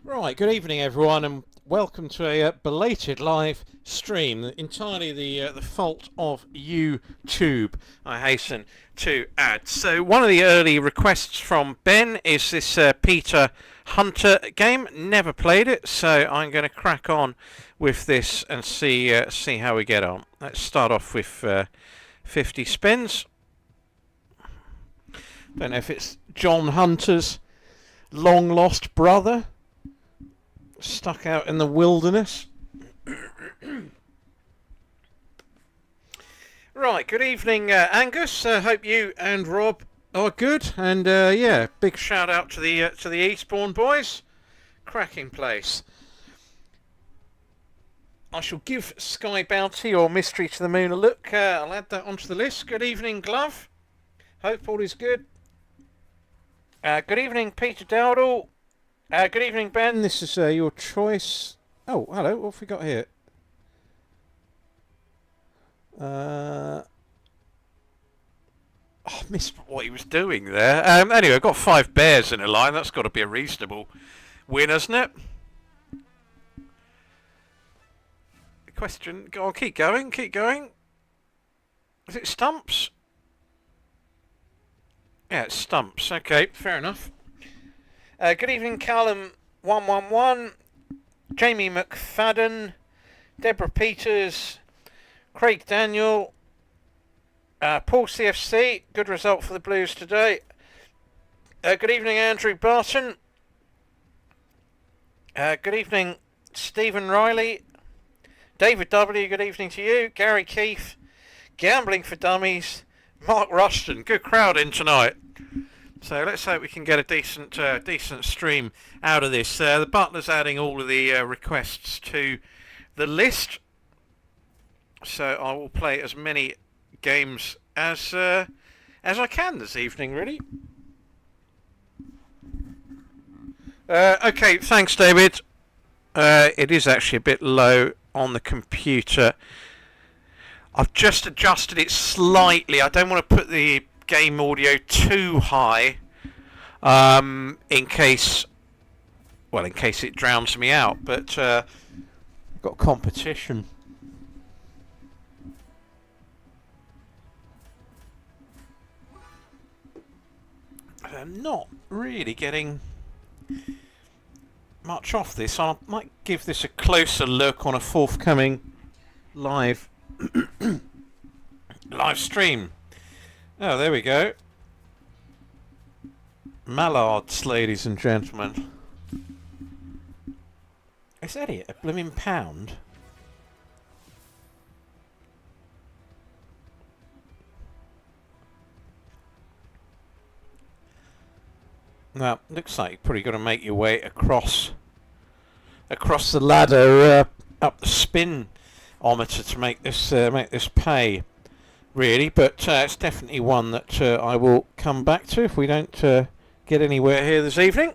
Right, good evening everyone and welcome to a belated live stream, entirely the fault of YouTube, I hasten to add. So one of the early requests from Ben is this Peter Hunter game. Never played it, so I'm going to crack on with this and see how we get on. Let's start off with 50 spins. Don't know if it's John Hunter's long lost brother, stuck out in the wilderness. Right, good evening Angus, hope you and Rob are good, and yeah, big shout out to the Eastbourne boys. Cracking place. I shall give Sky Bounty or Mystery to the Moon a look. I'll add that onto the list. Good evening Glove, hope all is good. Good evening Peter Dowdall. Good evening, Ben. This is your choice. Oh, hello. What have we got here? I missed what he was doing there. Anyway, I've got 5 bears in a line. That's got to be a reasonable win, hasn't it? The question. Go on, keep going. Keep going. Is it stumps? Yeah, it's stumps. Okay, fair enough. Good evening, Callum111, Jamie McFadden, Deborah Peters, Craig Daniel, Paul CFC. Good result for the Blues today. Good evening, Andrew Barton. Good evening, Stephen Riley. David W. Good evening to you. Gary Keefe, Gambling for Dummies, Mark Rushton. Good crowd in tonight. So let's hope we can get a decent stream out of this. The butler's adding all of the requests to the list, so I will play as many games as I can this evening, really. Okay, thanks, David. It is actually a bit low on the computer. I've just adjusted it slightly. I don't want to put the game audio too high in case it drowns me out, but I've got competition. I'm not really getting much off this. I might give this a closer look on a forthcoming live stream. Oh, there we go. Mallards, ladies and gentlemen. Is that it? A blooming pound? Now, looks like you've probably got to make your way across the ladder up the spin-ometer to make this pay. Really, but it's definitely one that I will come back to if we don't get anywhere here this evening.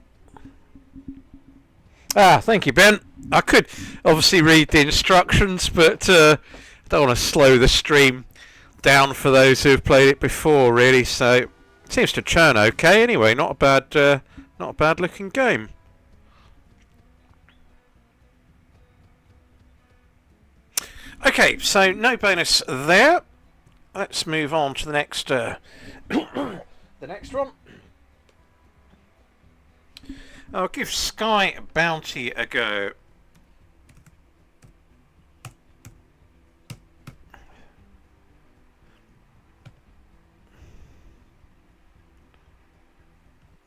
Thank you, Ben. I could obviously read the instructions, but I don't want to slow the stream down for those who have played it before, really. So it seems to churn okay. Anyway, not a bad looking game. Okay, so no bonus there. Let's move on to the next the next one. I'll give Sky Bounty a go.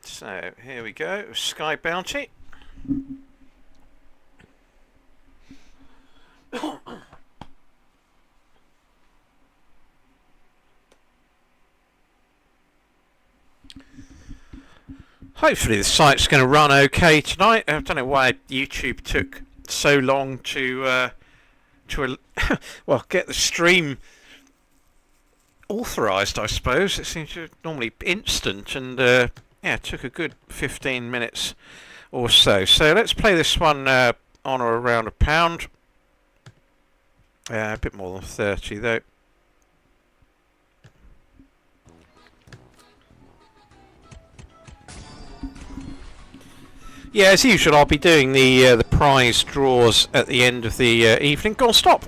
So here we go, Sky Bounty. Hopefully the site's going to run okay tonight. I don't know why YouTube took so long to well, get the stream authorised, I suppose. It seems to normally be instant, and yeah, it took a good 15 minutes or so. So let's play this one on or around a pound. A bit more than 30 though. Yeah, as usual, I'll be doing the prize draws at the end of the evening. Go on, stop!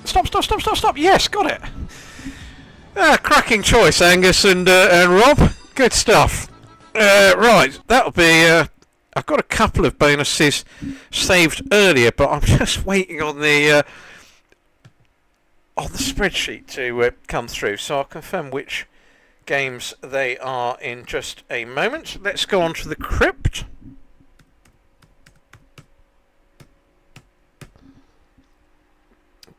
Stop! Yes, got it! Cracking choice, Angus and Rob. Good stuff. Right, that'll be... I've got a couple of bonuses saved earlier, but I'm just waiting on the spreadsheet to come through, so I'll confirm which games they are in just a moment. Let's go on to the Crypt.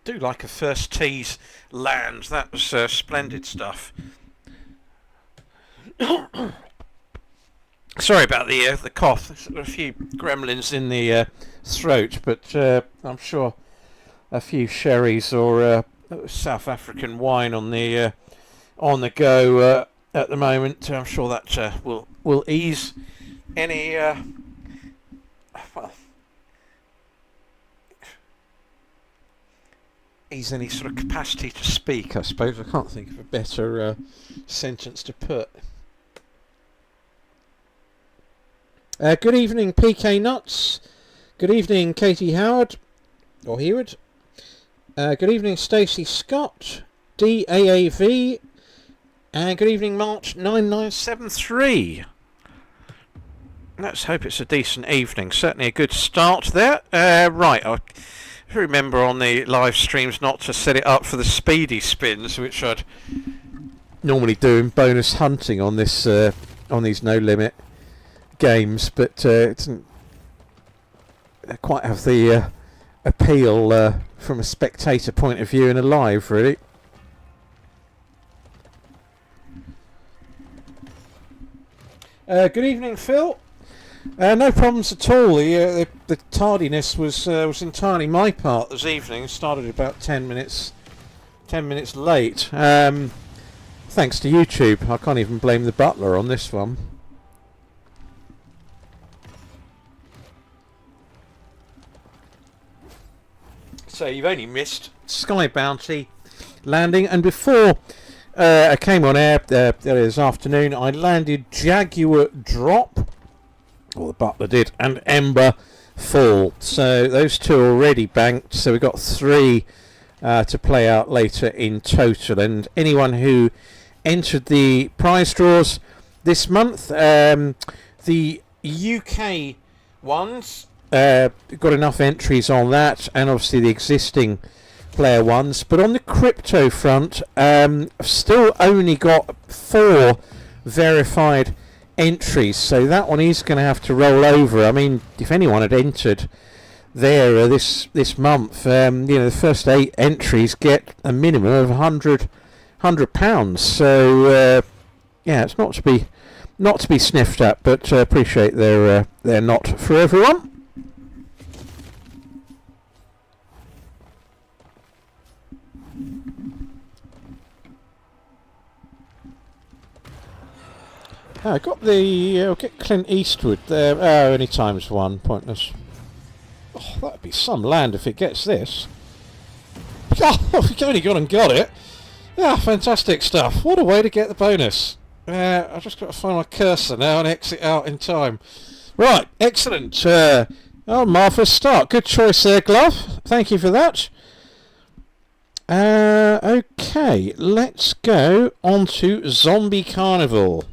Do like a first tease land. That was splendid stuff. Sorry about the cough. There's a few gremlins in the throat, but I'm sure a few sherries or South African wine on the go at the moment. I'm sure that will ease any ease any sort of capacity to speak, I suppose. I can't think of a better sentence to put. Good evening, PK Nuts. Good evening, Katie Howard, or Heward. Good evening, Stacey Scott, DAAV, and good evening, March 9973. Let's hope it's a decent evening. Certainly a good start there. Right, I remember on the live streams not to set it up for the speedy spins, which I'd normally do in bonus hunting on this on these no limit games, but it doesn't quite have the appeal from a spectator point of view in a live, really. Good evening, Phil. No problems at all. The tardiness was entirely my part this evening. Started about 10 minutes late. Thanks to YouTube. I can't even blame the butler on this one. So you've only missed Sky Bounty landing, and before I came on air this afternoon, I landed Jaguar Drop, or the butler did, and Emberfall. So those two are already banked. So we've got 3 to play out later in total. And anyone who entered the prize draws this month, the UK ones, got enough entries on that, and obviously the existing player ones. But on the crypto front, I've still only got 4 verified entries, so that one is going to have to roll over. I mean, if anyone had entered there this month, the first 8 entries get a minimum of £100. So yeah, it's not to be sniffed at, but appreciate they're not for everyone. I got the... I'll get Clint Eastwood there. Oh, only times 1. Pointless. Oh, that'd be some land if it gets this. Oh, we've only gone and got it. Yeah, fantastic stuff. What a way to get the bonus. I've just got to find my cursor now and exit out in time. Right, excellent. Martha's start. Good choice there, Glove. Thank you for that. Okay, let's go on to Zombie Carnival.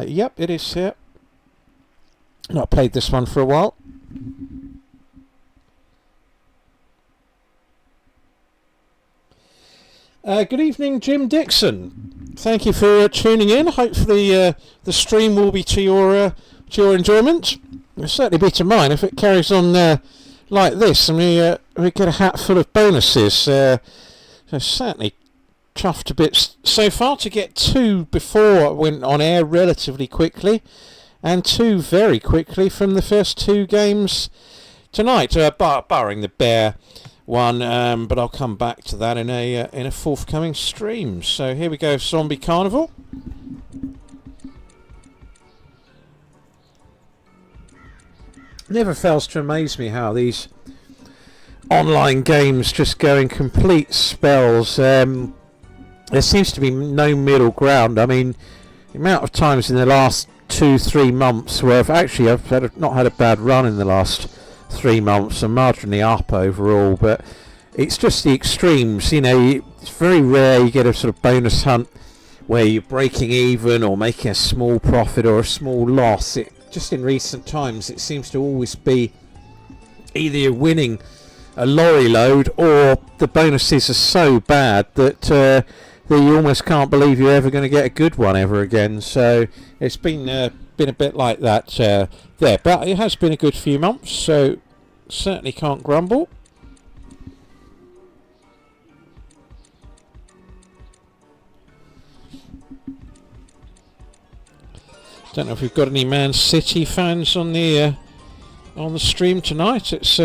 Yep, it is here. Not played this one for a while. Good evening, Jim Dixon. Thank you for tuning in. Hopefully the stream will be to your enjoyment. It'll certainly be to mine if it carries on like this, and we get a hat full of bonuses. So certainly chuffed to bits so far to get 2 before I went on air relatively quickly, and 2 very quickly from the first 2 games tonight, barring the bear one, but I'll come back to that in a forthcoming stream. So here we go, Zombie Carnival. Never fails to amaze me how these online games just go in complete spells. there seems to be no middle ground. I mean, the amount of times in the last 2-3 months where I've not had a bad run in the last 3 months. I'm marginally up overall, but it's just the extremes. You know, it's very rare you get a sort of bonus hunt where you're breaking even or making a small profit or a small loss. Just in recent times, it seems to always be either you're winning a lorry load or the bonuses are so bad that you almost can't believe you're ever going to get a good one ever again. So it's been a bit like that there, but it has been a good few months, so certainly can't grumble. Don't know if we've got any Man City fans on the stream tonight. It's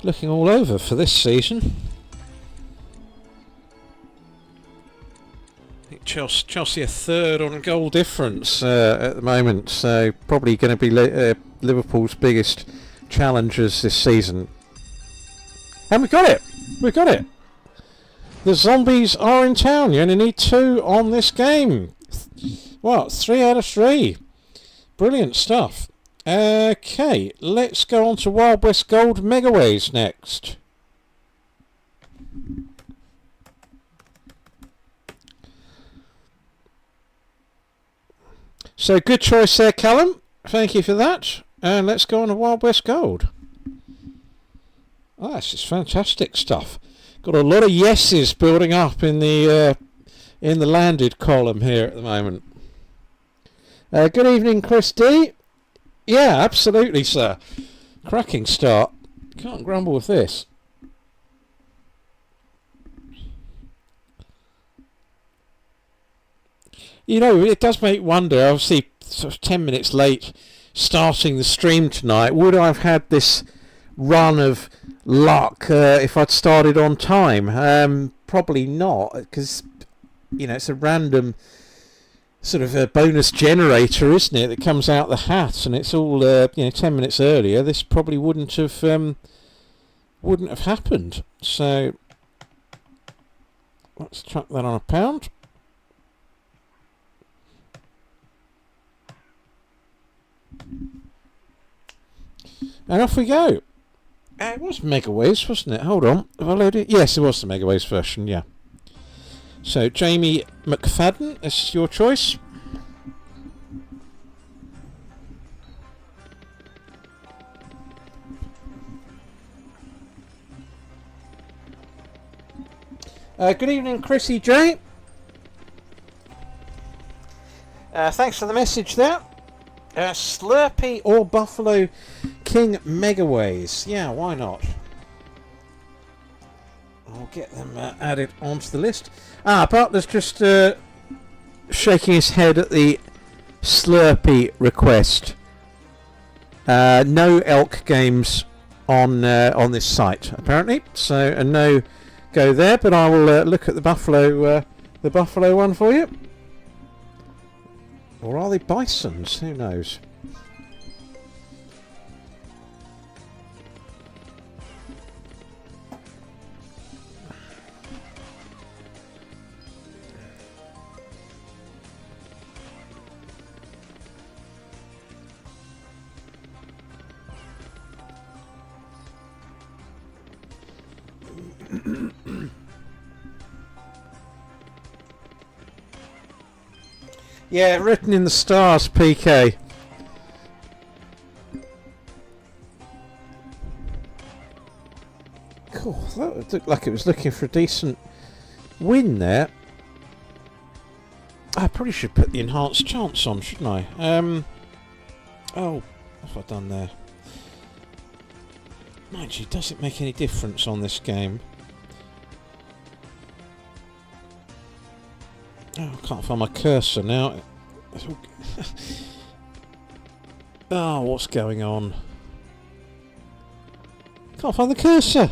looking all over for this season. I think Chelsea are third on goal difference at the moment, so probably going to be Liverpool's biggest challengers this season. And we got it! We got it! The zombies are in town. You only need 2 on this game. What? 3 out of 3. Brilliant stuff. Okay, let's go on to Wild West Gold Megaways next. So good choice there, Callum. Thank you for that. And let's go on to Wild West Gold. Oh, this is fantastic stuff. Got a lot of yeses building up in the landed column here at the moment. Good evening, Chris D. Yeah, absolutely, sir. Cracking start. Can't grumble with this. You know, it does make wonder, obviously, sort of 10 minutes late starting the stream tonight. Would I have had this run of luck if I'd started on time? Probably not, because, you know, it's a random sort of a bonus generator, isn't it, that comes out the hat, and it's all 10 minutes earlier. This probably wouldn't have happened. So let's chuck that on a pound. And off we go. It was Megaways, wasn't it? Hold on. Have I loaded it? Yes, it was the Megaways version, yeah. So, Jamie McFadden, this is your choice. Good evening, Chrissy J. Thanks for the message there. Slurpee or Buffalo King Megaways. Yeah, why not? I'll get them added onto the list. Butler's just shaking his head at the Slurpee request. No elk games on this site, apparently. So a no go there, but I will look at the Buffalo one for you. Or are they bisons? Who knows? Yeah, written in the stars, PK. Cool, that looked like it was looking for a decent win there. I probably should put the enhanced chance on, shouldn't I? Oh, what have I done there? Mind you, does it make any difference on this game? Oh, I can't find my cursor now. Oh, what's going on? Can't find the cursor.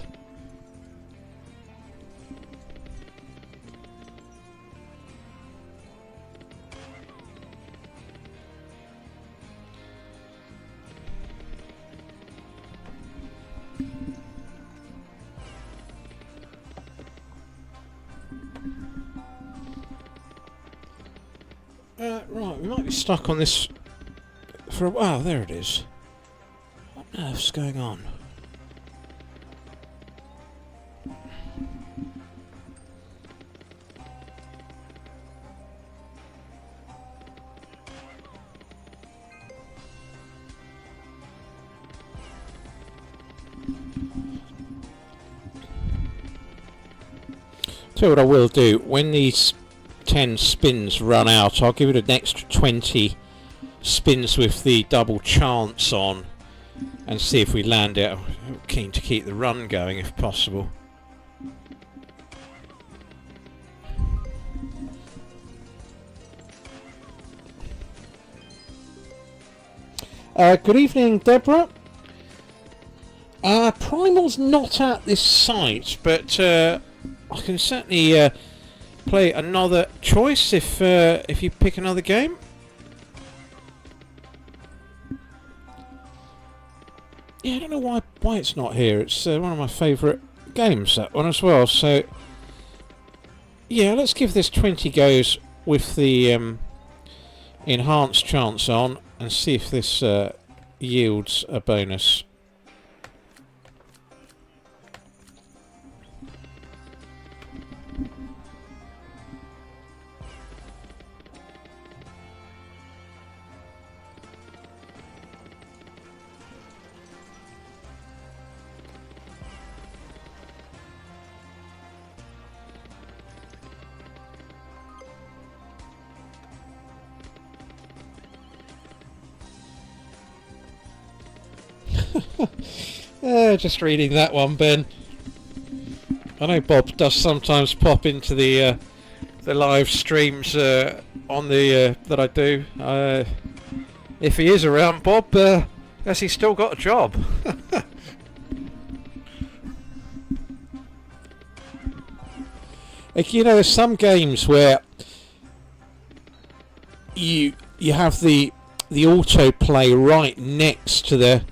Right, we might be stuck on this for a while. There it is. What on earth's going on? So what I will do, when these 10 spins run out, I'll give it an extra 20 spins with the double chance on and see if we land it. I'm keen to keep the run going if possible. Good evening, Deborah. Primal's not at this site, but I can certainly play another choice if you pick another game. Yeah, I don't know why it's not here. It's one of my favourite games, that one as well. So yeah, let's give this 20 goes with the enhanced chance on and see if this yields a bonus. Just reading that one, Ben. I know Bob does sometimes pop into the live streams on the that I do. If he is around, Bob, has he still got a job? Like, you know, there's some games where you have the autoplay right next to the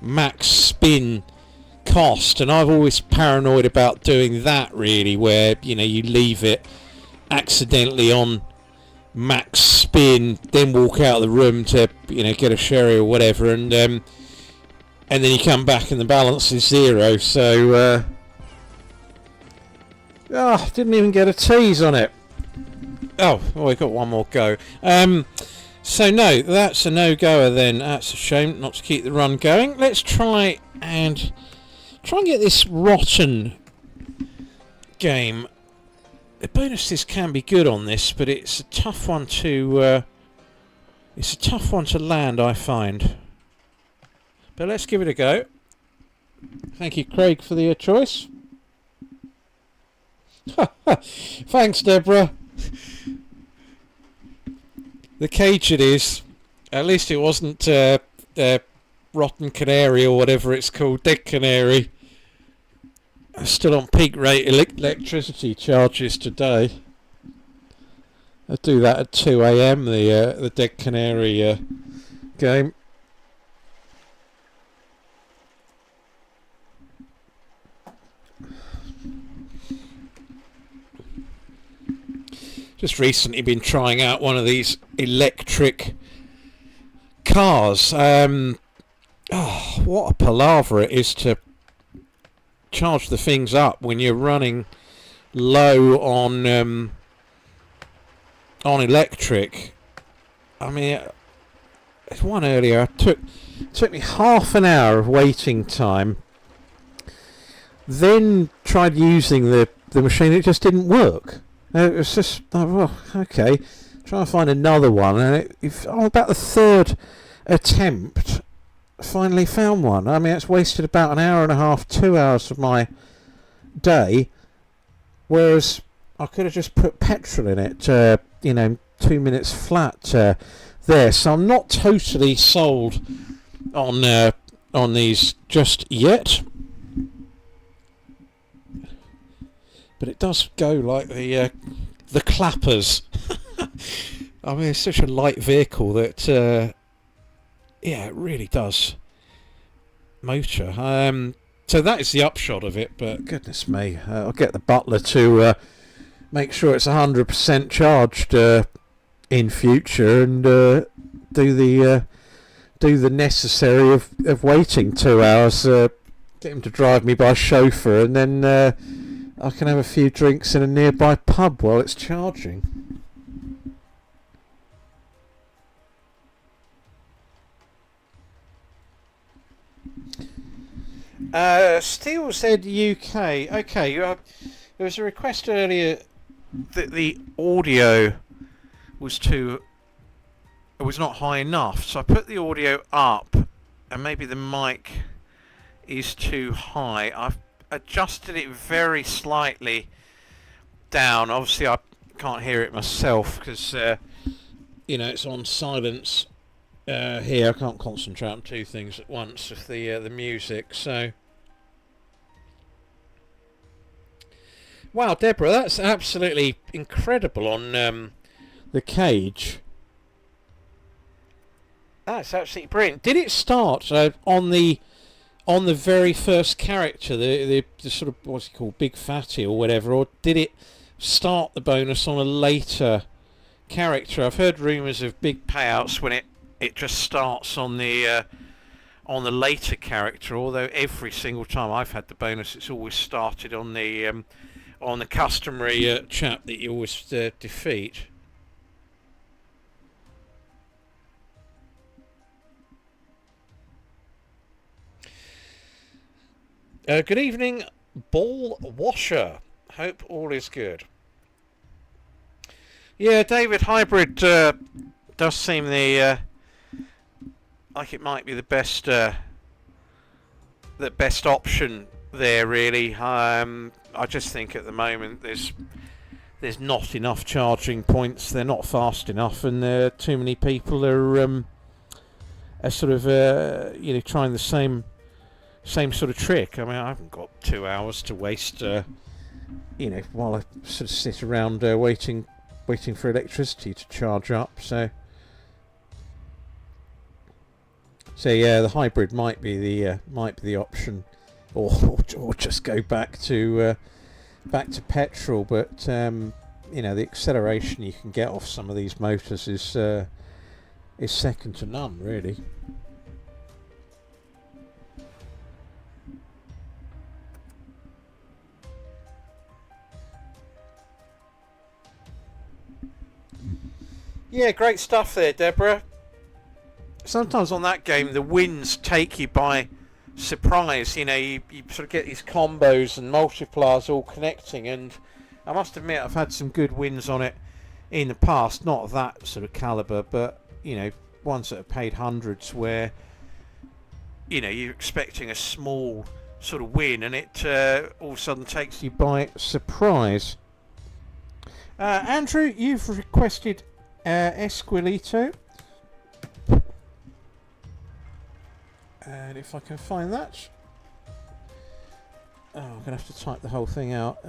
max spin cost, and I've always paranoid about doing that, really, where, you know, you leave it accidentally on max spin, then walk out of the room to, you know, get a sherry or whatever, and then you come back and the balance is zero. So didn't even get a tease on it. Oh, we got one more go. So no, that's a no-goer then. That's a shame not to keep the run going. Let's try and get this rotten game. The bonuses can be good on this, but it's a tough one to land, I find. But let's give it a go. Thank you, Craig, for the choice. Thanks, Deborah. The cage it is. At least it wasn't Rotten Canary or whatever it's called, Dead Canary. Still on peak rate electricity charges today. I do that at 2 AM, the Dead Canary game. Just recently been trying out one of these electric cars. What a palaver it is to charge the things up when you're running low on electric. I mean, there's one earlier. It took me half an hour of waiting time. Then tried using the machine. It just didn't work. It was just, well, okay, try and find another one, and about the third attempt, finally found one. I mean, it's wasted about an hour and a half, 2 hours of my day, whereas I could have just put petrol in it, 2 minutes flat there. So I'm not totally sold on these just yet. But it does go like the clappers. I mean, it's such a light vehicle that, it really does motor. So that is the upshot of it, but goodness me, I'll get the butler to make sure it's 100% charged in future and do the necessary of waiting 2 hours. Get him to drive me by chauffeur, and then I can have a few drinks in a nearby pub while it's charging. Steele said UK. Okay, there was a request earlier that the audio was not high enough, so I put the audio up, and maybe the mic is too high. I've adjusted it very slightly down. Obviously I can't hear it myself because it's on silence here. I can't concentrate on two things at once with the music. So wow, Deborah, that's absolutely incredible on the cage. That's absolutely brilliant. Did it start on the very first character, the sort of, what's it called, Big Fatty or whatever, or did it start the bonus on a later character? I've heard rumours of big payouts when it just starts on the later character, although every single time I've had the bonus it's always started on the customary chap that you always defeat. Good evening, Ball Washer. Hope all is good. Yeah, David, hybrid does seem like it might be the best option there. Really, I just think at the moment there's not enough charging points. They're not fast enough, and too many people are sort of trying the same sort of trick. I mean, I haven't got 2 hours to waste, while I sort of sit around waiting for electricity to charge up. So yeah, the hybrid might be the option, or just go back to petrol. But the acceleration you can get off some of these motors is second to none, really. Yeah, great stuff there, Deborah. Sometimes on that game the wins take you by surprise. You sort of get these combos and multipliers all connecting, and I must admit I've had some good wins on it in the past. Not of that sort of calibre, but ones that have paid hundreds where you're expecting a small sort of win and it all of a sudden takes you by surprise. Andrew, you've requested Esquilito, and if I can find that, I'm gonna have to type the whole thing out.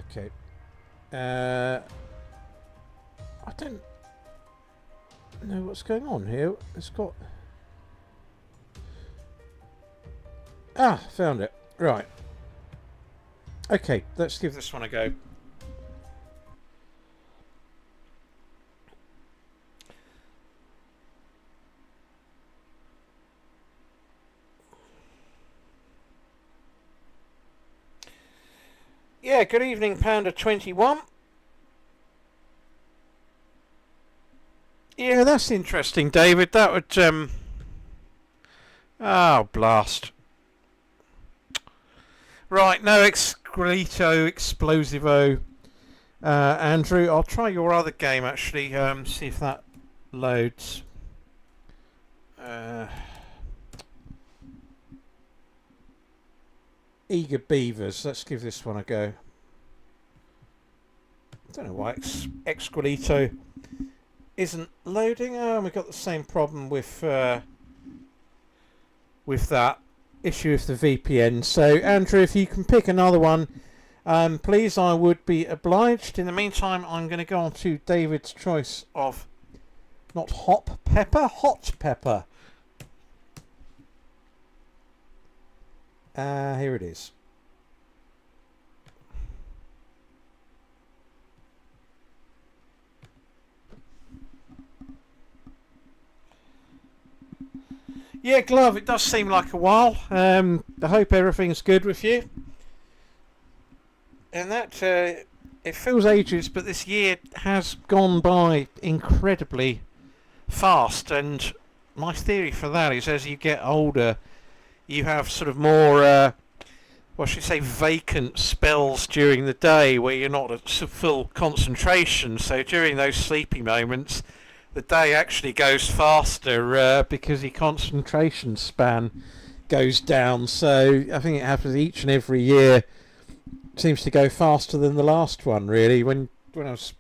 Okay. I don't know what's going on here. It's got... found it. Right. Okay, let's give this one a go. Yeah, good evening, Panda21. Yeah, that's interesting, David. That would... Oh, blast. Right, no Excrelito, Explosivo. Andrew, I'll try your other game, actually. See if that loads. Eager Beavers. Let's give this one a go. I don't know why Excrelito isn't loading. We've got the same problem with that issue with the VPN. So Andrew, if you can pick another one please, I would be obliged. In the meantime, I'm going to go on to David's choice of not hot pepper. Here it is. Yeah, Glove, it does seem like a while. I hope everything's good with you. And that, it feels ages, but this year has gone by incredibly fast. And my theory for that is as you get older, you have sort of more, what should I say, vacant spells during the day where you're not at full concentration. So during those sleepy moments, the day actually goes faster because your concentration span goes down. So I think it happens each and every year. It seems to go faster than the last one, really. When I was,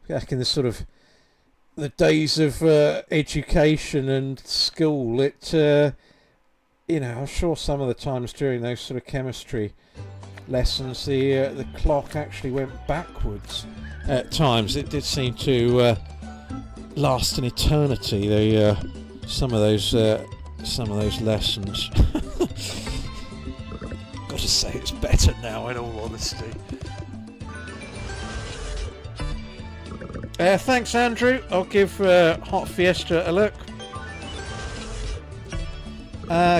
back in the sort of the days of education and school, it, I'm sure some of the times during those sort of chemistry lessons, the clock actually went backwards at times. It did seem to last an eternity. Some of those lessons. Got to say, it's better now. In all honesty. Thanks, Andrew. I'll give Hot Fiesta a look.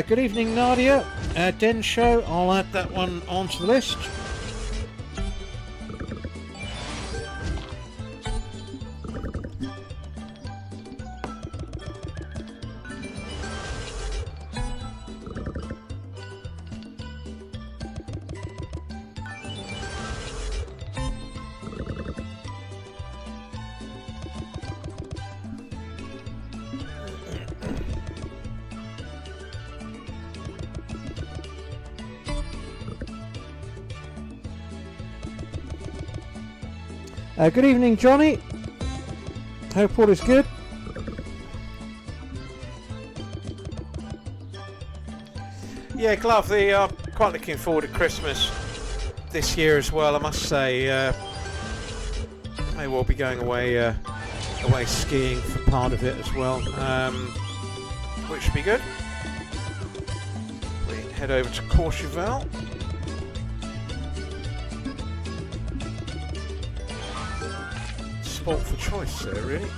Good evening, Nadia. Demoshow. I'll add that one onto the list. Good evening, Johnny. Hope all is good. Yeah, Glove, they are quite looking forward to Christmas this year as well, I must say. I will be going away skiing for part of it as well, which should be good. We head over to Courchevel. Sport for choice there, really.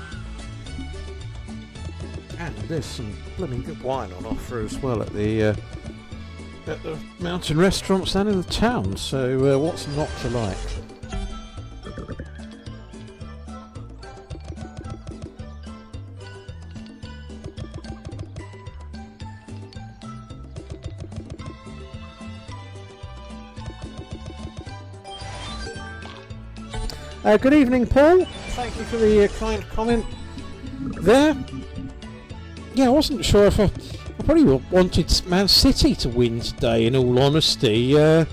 And there's some blooming good wine on offer as well at the mountain restaurants and in the town, so what's not to like? Good evening, Paul. Thank you for the kind comment there. Yeah, I wasn't sure if I probably wanted Man City to win today, in all honesty, to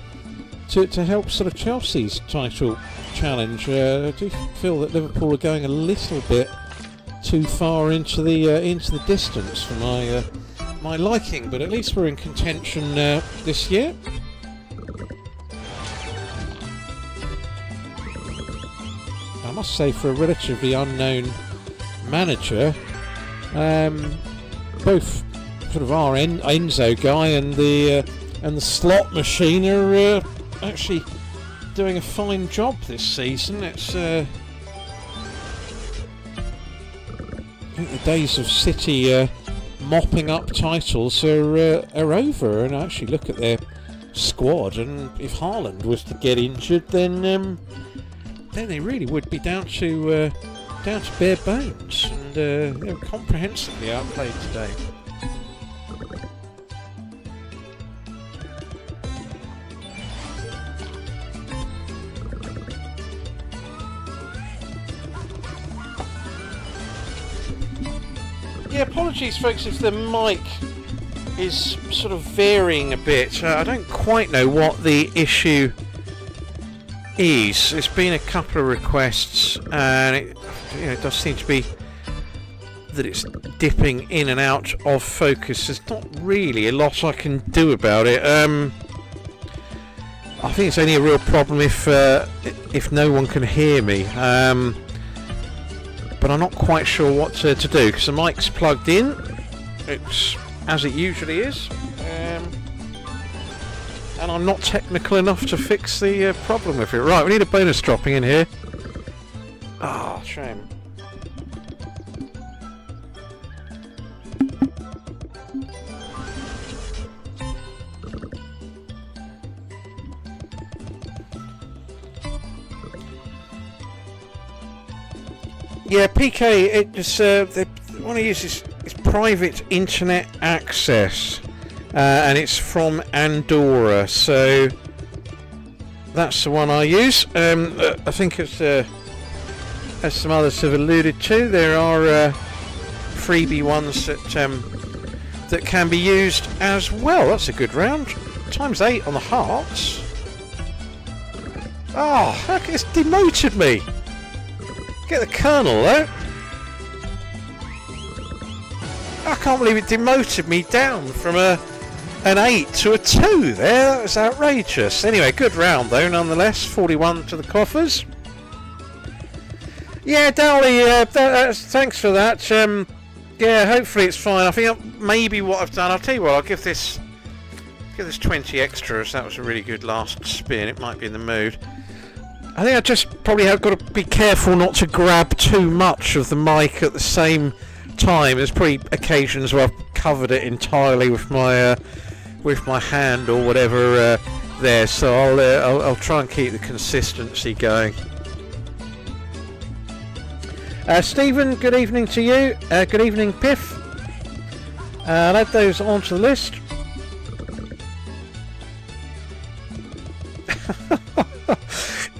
help sort of Chelsea's title challenge. I do feel that Liverpool are going a little bit too far into the distance for my liking, but at least we're in contention this year. I must say, for a relatively unknown manager, both sort of our Enzo guy and the slot machine are actually doing a fine job this season. It's I think the days of City mopping up titles are over, and I actually look at their squad, and if Haaland was to get injured, then they really would be down to bare bones, and they were comprehensively outplayed today. Yeah, apologies folks if the mic is sort of varying a bit. I don't quite know what the issue is. There's been a couple of requests, and it does seem to be that it's dipping in and out of focus. There's not really a lot I can do about it. I think it's only a real problem if no one can hear me. But I'm not quite sure what to do because the mic's plugged in. It's as it usually is. And I'm not technical enough to fix the problem with it. Right, we need a bonus dropping in here. Ah, shame. Yeah, PK, it just they want to use this private internet access, and it's from Andorra, so that's the one I use. I think as some others have alluded to, there are freebie ones that can be used as well. That's a good round. Times 8 on the hearts. Oh, look, it's demoted me. Get the Colonel though. I can't believe it demoted me down from an 8 to a 2 there. That was outrageous. Anyway, good round though nonetheless. 41 to the coffers. Yeah, Dowley, thanks for that. Yeah, hopefully it's fine. I think maybe what I've done, I'll tell you what, I'll give this 20 extras. That was a really good last spin. It might be in the mood. I think I just probably have got to be careful not to grab too much of the mic at the same time. There's probably occasions where I've covered it entirely with my hand or whatever there. So I'll try and keep the consistency going. Stephen, good evening to you. Good evening, Piff. I'll add those onto the list.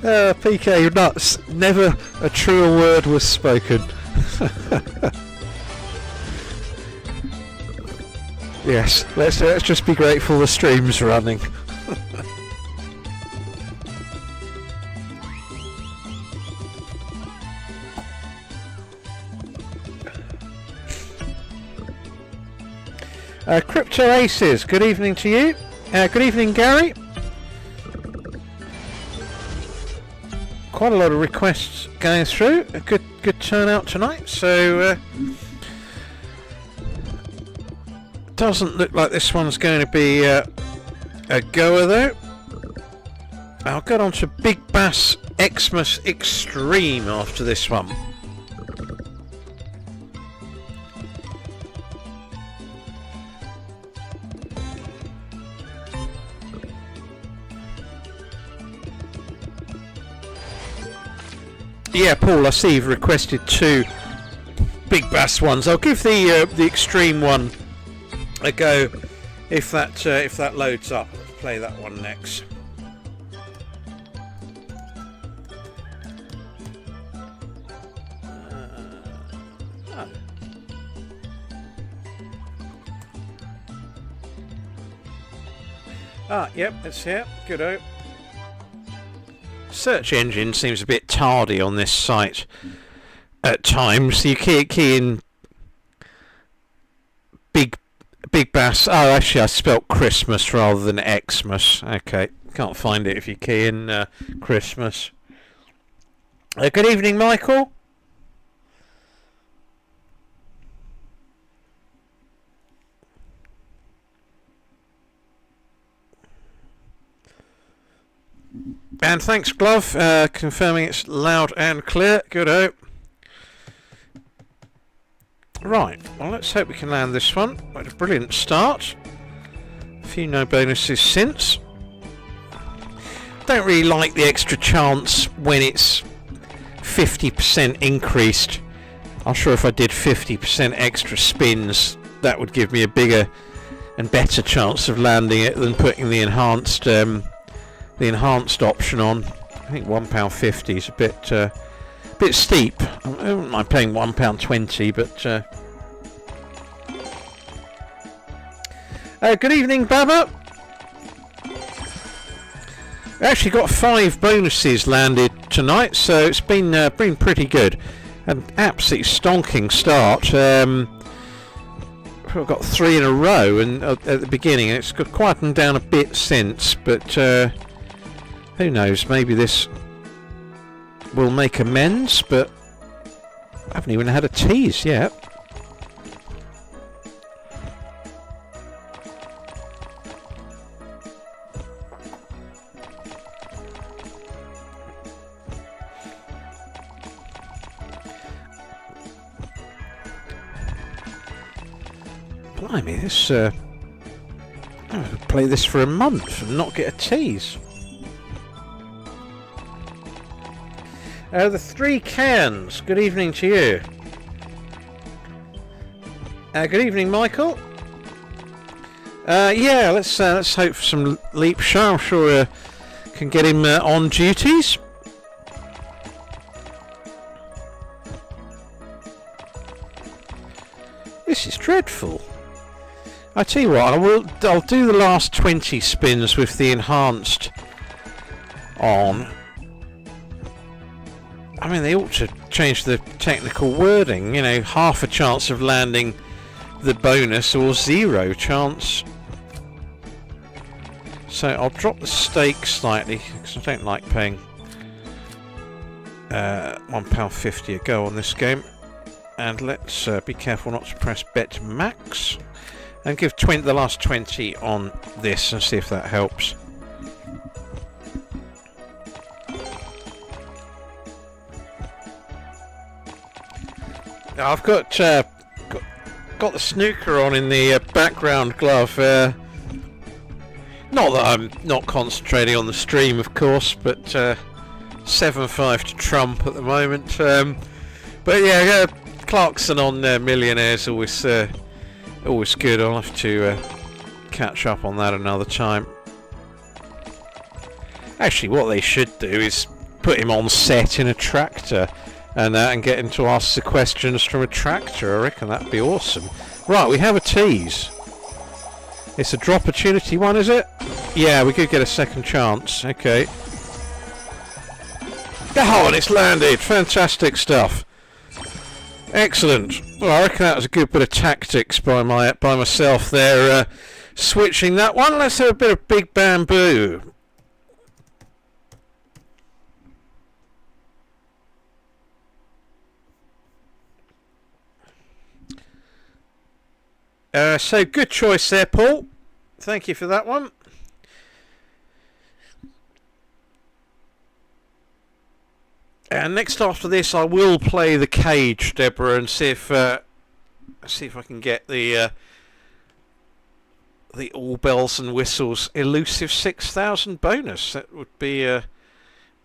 PK, you're nuts. Never a truer word was spoken. Yes, let's just be grateful the stream's running. Crypto Aces, good evening to you. Good evening, Gary. Quite a lot of requests going through. A good turnout tonight. So doesn't look like this one's going to be a goer though. I'll get on to Big Bass Xmas Extreme after this one. Yeah, Paul, I see you've requested 2 Big Bass ones. I'll give the extreme one a go if that loads up. Let's play that one next. Yep, it's here. Good-o. Search engine seems a bit tardy on this site at times. You key in Big Bass. Oh, actually, I spelt Christmas rather than Xmas. Okay, can't find it if you key in Christmas. Good evening, Michael. And thanks, Glove, confirming it's loud and clear. Good-o. Right, well, let's hope we can land this one. What a brilliant start. A few no bonuses since. Don't really like the extra chance when it's 50% increased. I'm sure if I did 50% extra spins, that would give me a bigger and better chance of landing it than putting the enhanced option on. I think £1.50 is a bit steep. I wouldn't mind paying £1.20, but good evening, Baba. We actually got 5 bonuses landed tonight, so it's been pretty good. An absolutely stonking start. We've got 3 in a row, and at the beginning, it's quietened down a bit since, but Who knows, maybe this will make amends, but I haven't even had a tease yet. Blimey, this I could play this for a month and not get a tease. The three cans. Good evening to you. Good evening, Michael. Yeah, let's hope for some Leapshire. I'm sure can get him on duties. This is dreadful. I tell you what, I'll do the last 20 spins with the enhanced on. I mean, they ought to change the technical wording, you know, half a chance of landing the bonus or 0 chance. So I'll drop the stake slightly, because I don't like paying £1.50 a go on this game. And let's be careful not to press bet max. And give the last 20 on this and see if that helps. Now I've got the snooker on in the background glove. Not that I'm not concentrating on the stream, of course, but 7-5 to Trump at the moment. But yeah, Clarkson on Millionaires always good. I'll have to catch up on that another time. Actually, what they should do is put him on set in a tractor and get him to ask the questions from a tractor. I reckon that'd be awesome. Right, we have a tease. It's a drop opportunity one, is it? Yeah, we could get a second chance. Okay. Oh, and it's landed. Fantastic stuff. Excellent. Well, I reckon that was a good bit of tactics by myself there, switching that one. Let's have a bit of Big Bamboo. So good choice there, Paul. Thank you for that one. And next after this, I will play the cage, Deborah, and see if I can get the all bells and whistles elusive 6,000 bonus. That would be a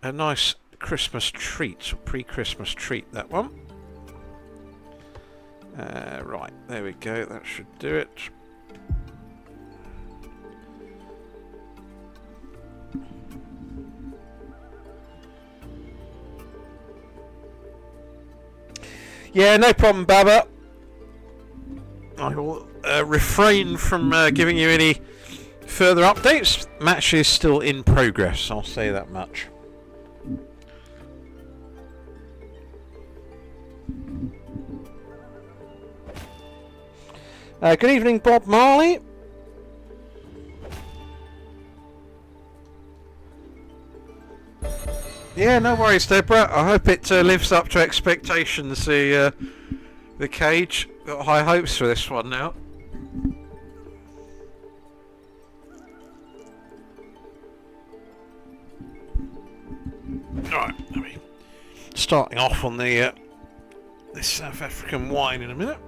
nice Christmas treat, pre-Christmas treat. That one. Right, there we go. That should do it. Yeah, no problem, Baba. I will refrain from giving you any further updates. Match is still in progress, I'll say that much. Good evening, Bob Marley. Yeah, no worries, Deborah. I hope it lives up to expectations. The cage. Got high hopes for this one now. Alright, I mean, starting off on the this South African wine in a minute.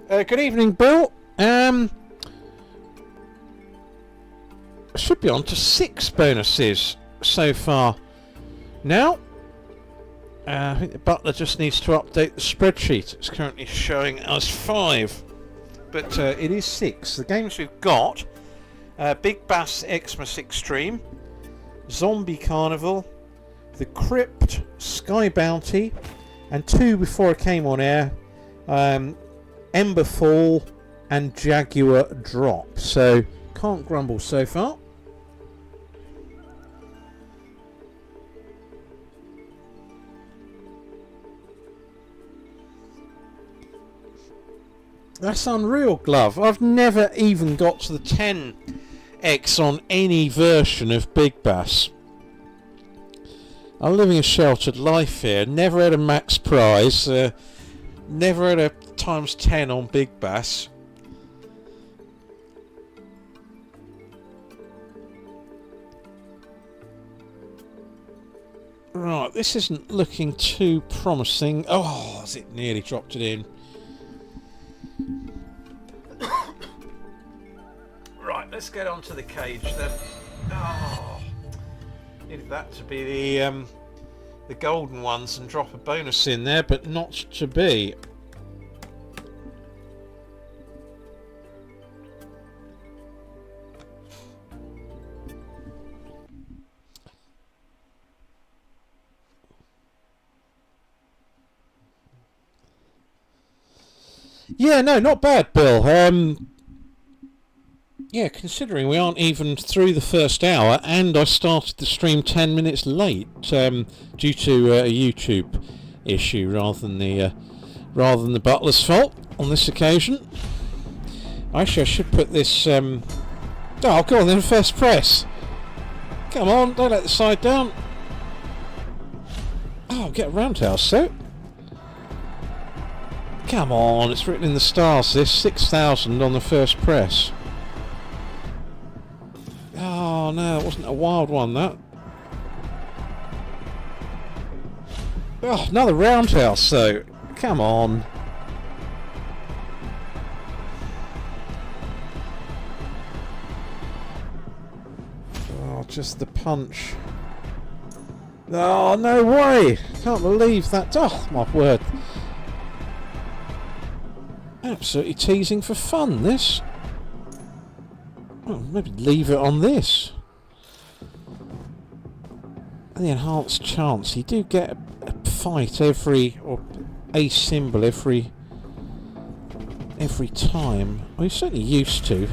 Good evening, Bill. Should be on to 6 bonuses so far. Now, I think the butler just needs to update the spreadsheet. It's currently showing us 5, but it is 6. The games we've got: Big Bass Xmas Extreme, Zombie Carnival, the Crypt, Sky Bounty, and 2 before it came on air. Emberfall and Jaguar Drop. So can't grumble so far. That's unreal, Glove. I've never even got to the 10x on any version of Big Bass. I'm living a sheltered life here. Never had a max prize. Never had a times 10 on Big Bass. Right, this isn't looking too promising. Oh, has it nearly dropped it in? Right, let's get on to the cage then. Oh, needed that to be the golden ones and drop a bonus in there, but not to be. Yeah, no, not bad, Bill. Yeah, considering we aren't even through the first hour, and I started the stream 10 minutes late due to a YouTube issue rather than the butler's fault on this occasion. Actually, I should put this. Oh, go on then, first press. Come on, don't let the side down. Oh, get a roundhouse, so. Come on, it's written in the stars, this 6,000 on the first press. Oh no, it wasn't a wild one, that. Oh, another roundhouse though. Come on. Oh, just the punch. Oh, no way. Can't believe that. Oh, my word. Absolutely teasing for fun, this. Well, maybe leave it on this. And the enhanced chance. You do get a fight or a symbol every time. Well, you're certainly used to.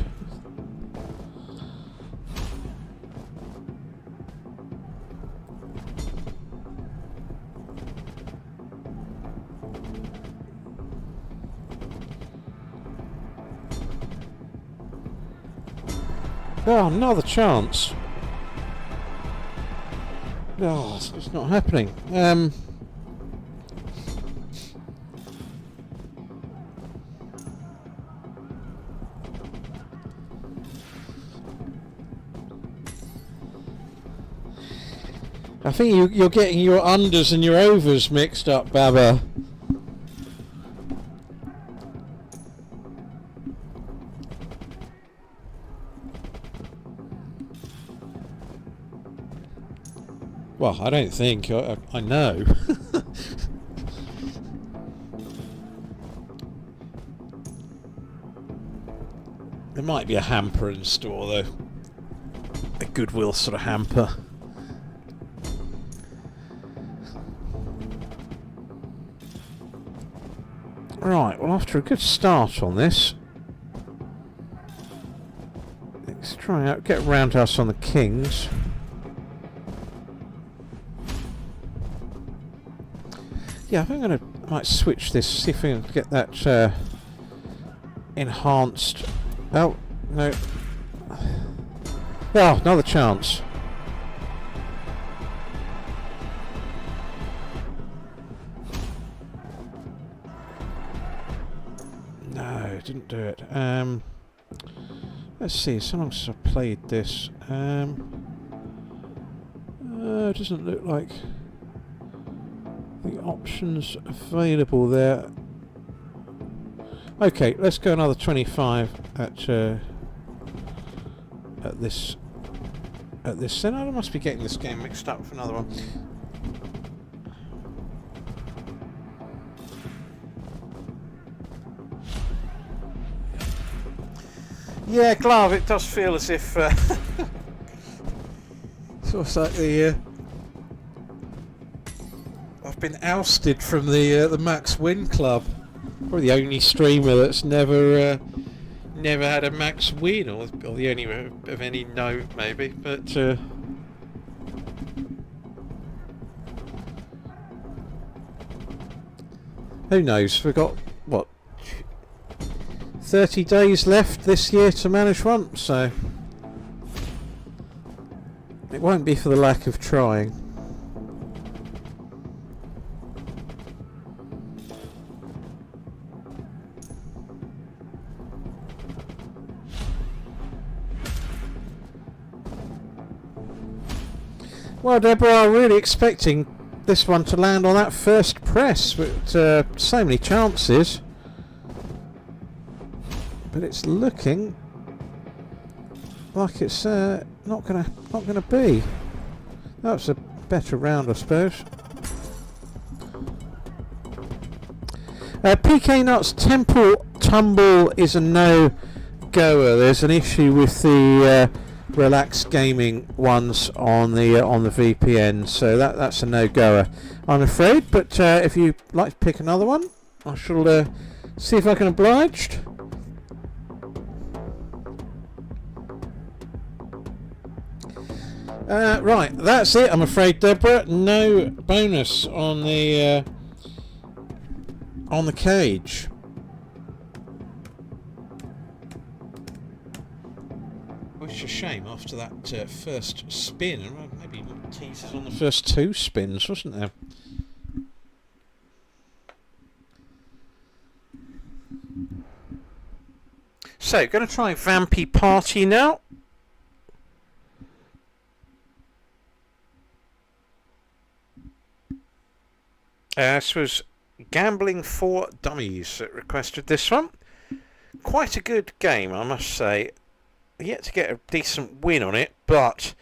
Oh, another chance. Oh, it's not happening. I think you're getting your unders and your overs mixed up, Baba. Well, I don't think. I know. There might be a hamper in store, though. A Goodwill sort of hamper. Right, well, after a good start on this, let's try out, get a roundhouse on the kings. Yeah, I think I might switch this, see if we can get that enhanced. Oh, no. Oh, another chance. No, didn't do it. Let's see, so long since I've played this. It doesn't look like the options available there. Okay, let's go another 25 at this. Then I must be getting this game mixed up for another one. Yeah, Glove, it does feel as if sort of like the I've been ousted from the Max Win Club. Probably the only streamer that's never had a Max Win, or the only of any note, maybe. But who knows? We've got what, 30 days left this year to manage one, so it won't be for the lack of trying. Well, Deborah, I'm really expecting this one to land on that first press with so many chances, but it's looking like it's not gonna be. That's a better round, I suppose. PK Nuts Temple Tumble is a no-goer. There's an issue with the relaxed gaming ones on the VPN, so that's a no-goer, I'm afraid. But if you'd like to pick another one, I shall see if I can oblige. Right, that's it, I'm afraid, Deborah. No bonus on the cage. Which is a shame after that first spin. Maybe teasers on the first two spins, wasn't there? So, going to try Vampy Party now. This was Gambling for Dummies that requested this one. Quite a good game, I must say. Yet to get a decent win on it, but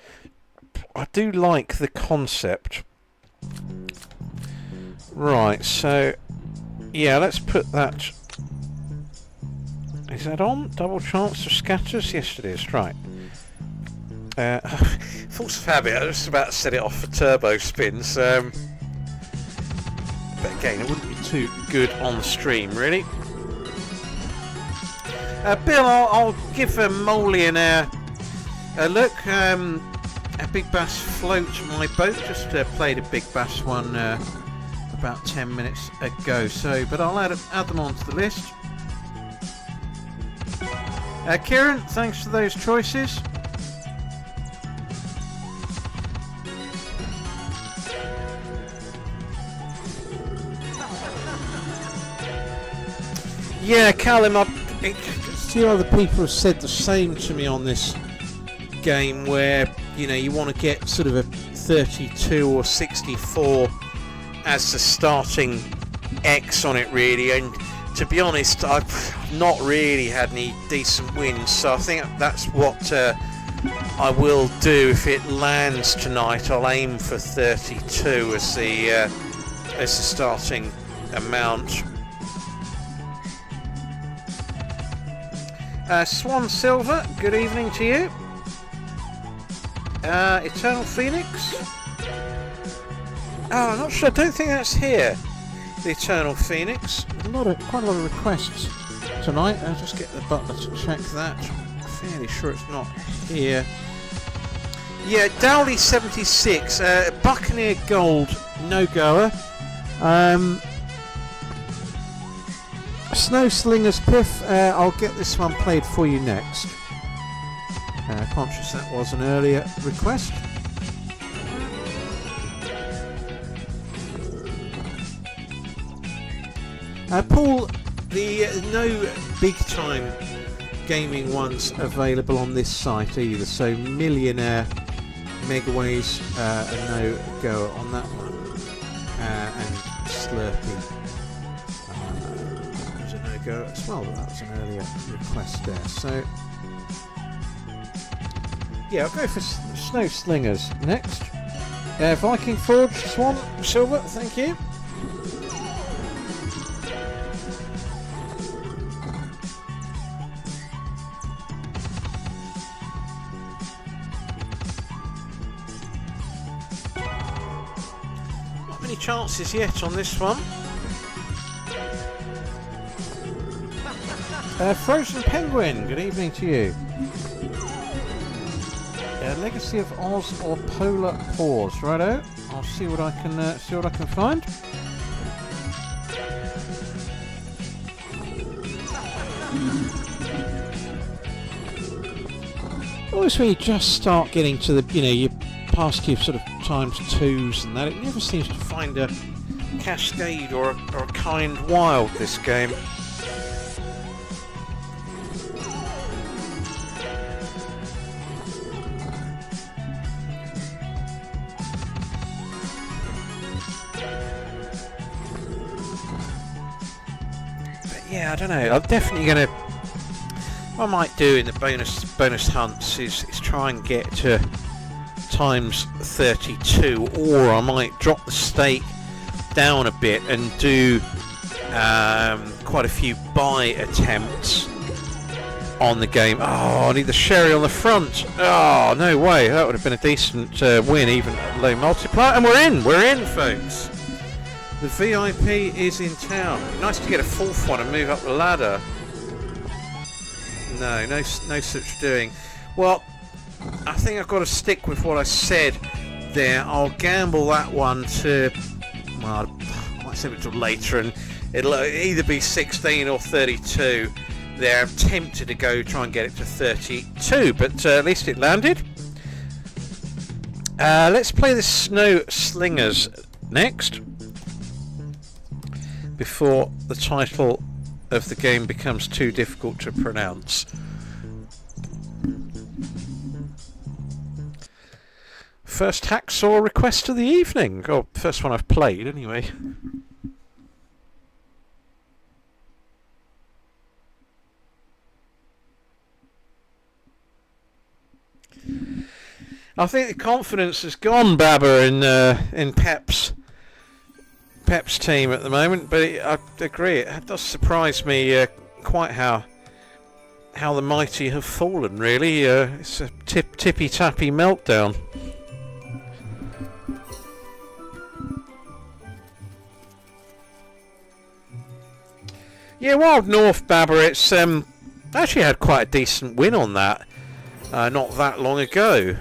I do like the concept. Right, so yeah, let's put that. Is that on? Double chance of scatters? Yes, it is. Right. Force of habit. I was just about to set it off for turbo spins. But again, it wouldn't be too good on the stream, really. Bill, I'll give Molon Aire a look. A big bass float my boat. Just played a big bass one about 10 minutes ago. So, but I'll add them onto the list. Kieran, thanks for those choices. Yeah, Callum, a few other people have said the same to me on this game, where you want to get sort of a 32 or 64 as the starting X on it, really. And to be honest, I've not really had any decent wins, so I think that's what I will do if it lands tonight. I'll aim for 32 as the starting amount. Swan Silver, good evening to you. Eternal Phoenix. Oh, I'm not sure. I don't think that's here. The Eternal Phoenix. Quite a lot of requests tonight. I'll just get the butler to check that. I'm fairly sure it's not here. Yeah, Dowley 76. Buccaneer Gold, no goer. Snow Slingers Piff, I'll get this one played for you next. Conscious that was an earlier request. Paul, the no big time gaming ones available on this site either, so Millionaire, Megaways, a no go on that one, and Slurpee. Go as well, but that was an earlier request there. So yeah, I'll go for Snow Slingers next. Viking Forge, Swan Silver, thank you. Not many chances yet on this one. Frozen Penguin, good evening to you. Legacy of Oz or Polar Paws, righto. I'll see what I can find. always when you just start getting to the, you past your sort of times twos and that, it never seems to find a cascade or a kind wild, this game. Yeah, I don't know. I'm definitely going to... What I might do in the bonus hunts is try and get to times 32, or I might drop the stake down a bit and do quite a few buy attempts on the game. Oh, I need the sherry on the front. Oh, no way. That would have been a decent win, even at low multiplier. And we're in, folks. The VIP is in town. Nice to get a fourth one and move up the ladder. No such doing. Well, I think I've got to stick with what I said there. I'll gamble that one to... Well, I might save it till later, and it'll either be 16 or 32. There, I'm tempted to try and get it to 32, but at least it landed. Let's play the Snow Slingers next, before the title of the game becomes too difficult to pronounce. First hacksaw request of the evening, or first one I've played anyway. I think the confidence has gone, Babber, in Pep's team at the moment, but I agree, it does surprise me quite how the mighty have fallen, really. It's a tippy-tappy meltdown. Yeah, Wild North, Babber, it's actually had quite a decent win on that not that long ago,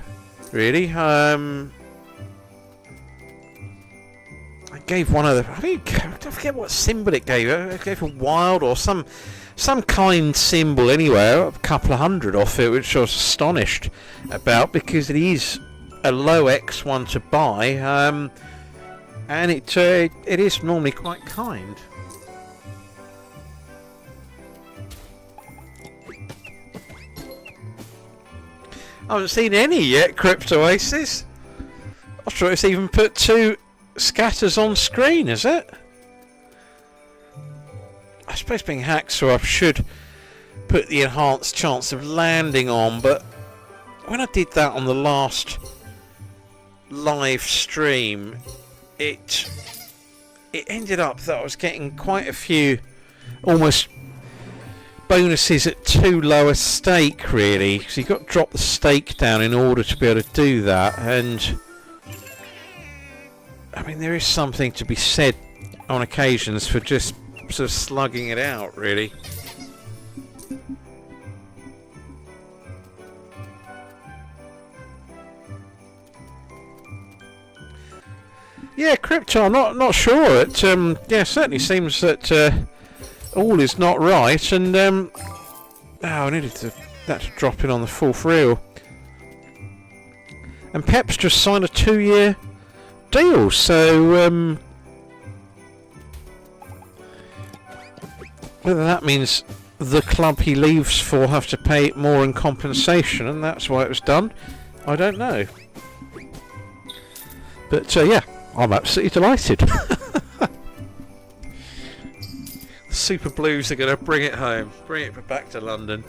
really. I gave one of the... I forget what symbol it gave. It gave a wild or some kind symbol anyway. A couple of hundred off it, which I was astonished about, because it is a low X one to buy, and it is normally quite kind. I haven't seen any yet, Crypt Oasis. I'm sure it's even put 2 scatters on screen, is it? I suppose being hacked, so I should put the enhanced chance of landing on, but when I did that on the last live stream, it ended up that I was getting quite a few almost bonuses at too low a stake, really, because you've got to drop the stake down in order to be able to do that. And I mean, there is something to be said on occasions for just sort of slugging it out, really. Yeah, Crypto, I'm not sure. It yeah, certainly seems that all is not right, and I needed that to drop in on the 4th reel. And Pep's just signed a 2-year deal, so whether that means the club he leaves for have to pay more in compensation, and that's why it was done, I don't know. But yeah, I'm absolutely delighted. Super Blues are going to bring it home, bring it back to London.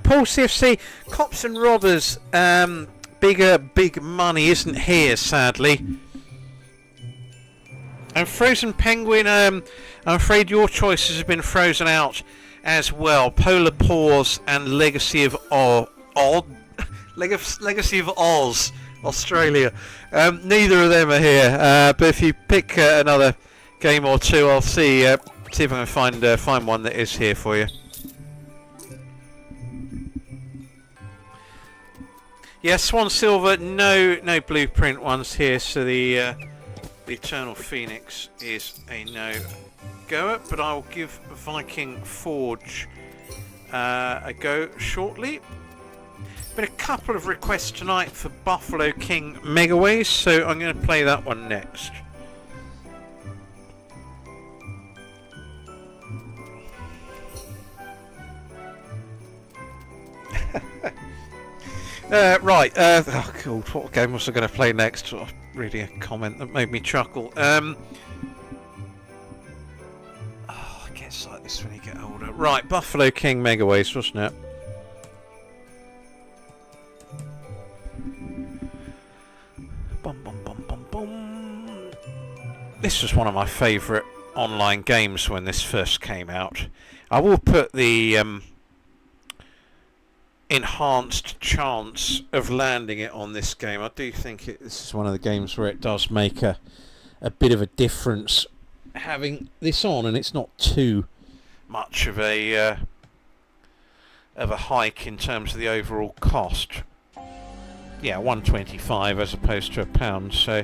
Paul CFC, Cops and Robbers, big money isn't here, sadly. And Frozen Penguin, I'm afraid your choices have been frozen out as well. Polar Paws and Legacy of Legacy of Oz, Australia. Neither of them are here. But if you pick another game or two, I'll see if I can find one that is here for you. Yeah, Swan Silver, no blueprint ones here, so the Eternal Phoenix is a no-goer, but I'll give Viking Forge a go shortly. Been a couple of requests tonight for Buffalo King Megaways, so I'm going to play that one next. Right, oh god, what game was I going to play next? Oh, reading a comment that made me chuckle. Oh, it gets like this when you get older. Right, Buffalo King Megaways, wasn't it? Bum, bum, bum, bum, bum. This was one of my favourite online games when this first came out. I will put the enhanced chance of landing it on this game. I do think this is one of the games where it does make a bit of a difference having this on, and it's not too much of a hike in terms of the overall cost. Yeah, 125 as opposed to £1, so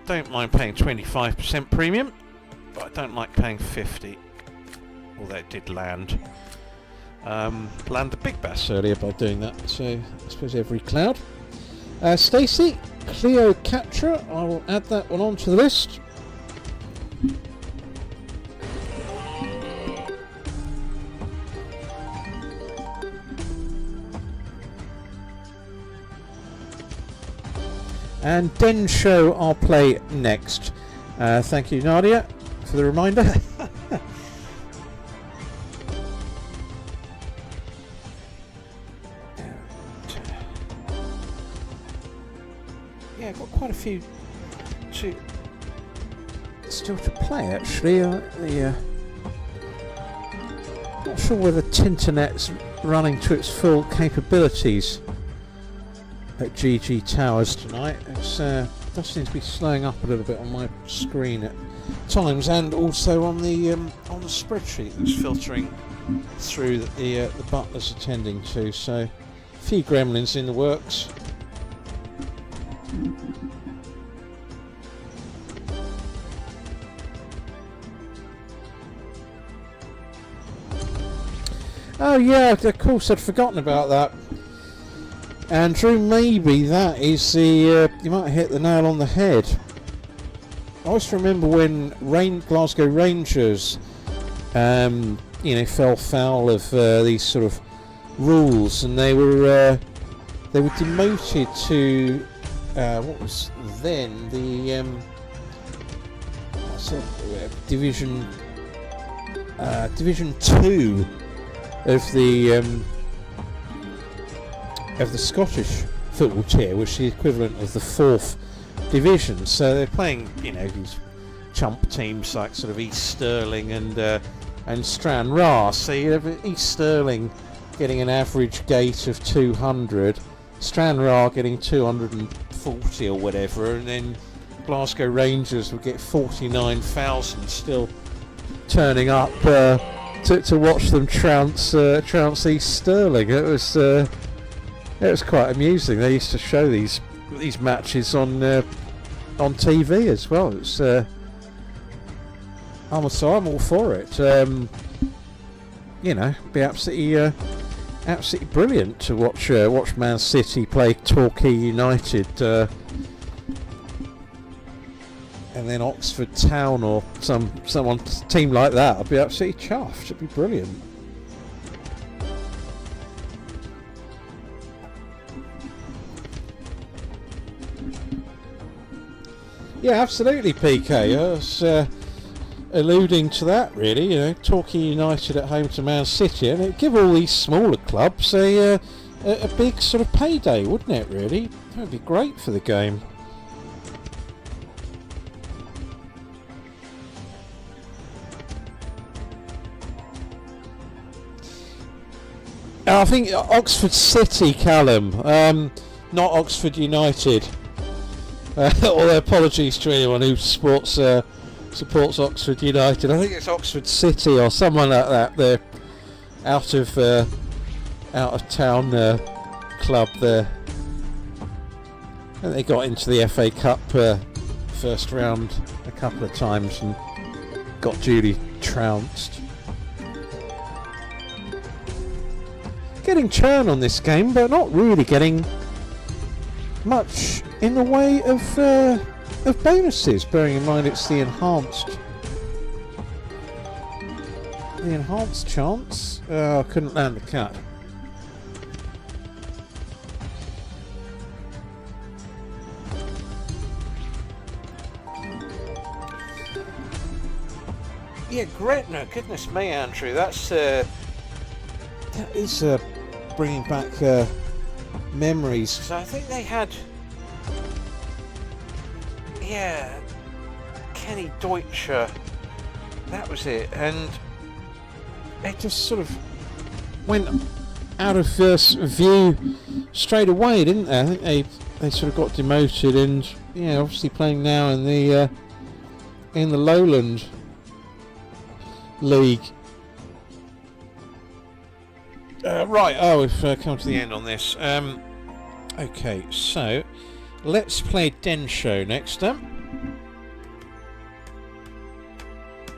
don't mind paying 25% premium, but I don't like paying 50, although it did land a big bass earlier by doing that, so I suppose every cloud. Stacey, Cleocatra, I will add that one onto the list. And Demoshow I'll play next. Thank you, Nadia, for the reminder. Yeah, I've got quite a few still to play actually. Not sure whether Tinternet's running to its full capabilities at GG Towers tonight. It does seem to be slowing up a little bit on my screen at times, and also on the spreadsheet that's filtering through that the butler's attending to. So a few gremlins in the works. Oh yeah, of course, I'd forgotten about that. Andrew, maybe that is the... you might have hit the nail on the head. I always remember when Glasgow Rangers, fell foul of these sort of rules, and they were demoted to what was then the Division 2 of the Scottish football tier, which is the equivalent of the 4th division. So they're playing, these chump teams like sort of East Stirling and Stranraer. So you have East Stirling getting an average gate of 200, Stranraer getting 240 or whatever, and then Glasgow Rangers would get 49,000 still turning up to watch them trounce East Stirling. It was quite amusing. They used to show these matches on TV as well. It's I'm all for it. Be absolutely brilliant to watch Man City play Torquay United, and then Oxford Town or someone team like that. I'd be absolutely chuffed. It'd be brilliant. Yeah, absolutely, PK. I was alluding to that, really. Torquay United at home to Man City, and it'd give all these smaller clubs a big sort of payday, wouldn't it? Really, that would be great for the game. I think Oxford City, Callum, not Oxford United. Although apologies to anyone who supports Oxford United. I think it's Oxford City or someone like that. They're out of town club there. And they got into the FA Cup first round a couple of times and got duly trounced. Getting churn on this game, but not really getting much in the way of bonuses, bearing in mind it's the enhanced chance. I couldn't land the cut. Yeah, Gretna, goodness me, Andrew, that is bringing back memories. So I think they had, yeah, Kenny Deutscher, that was it, and they just sort of went out of view straight away, didn't they? I think they sort of got demoted, and obviously playing now in the Lowland League. Right, we've come to the end on this. Okay, so let's play Demoshow next up.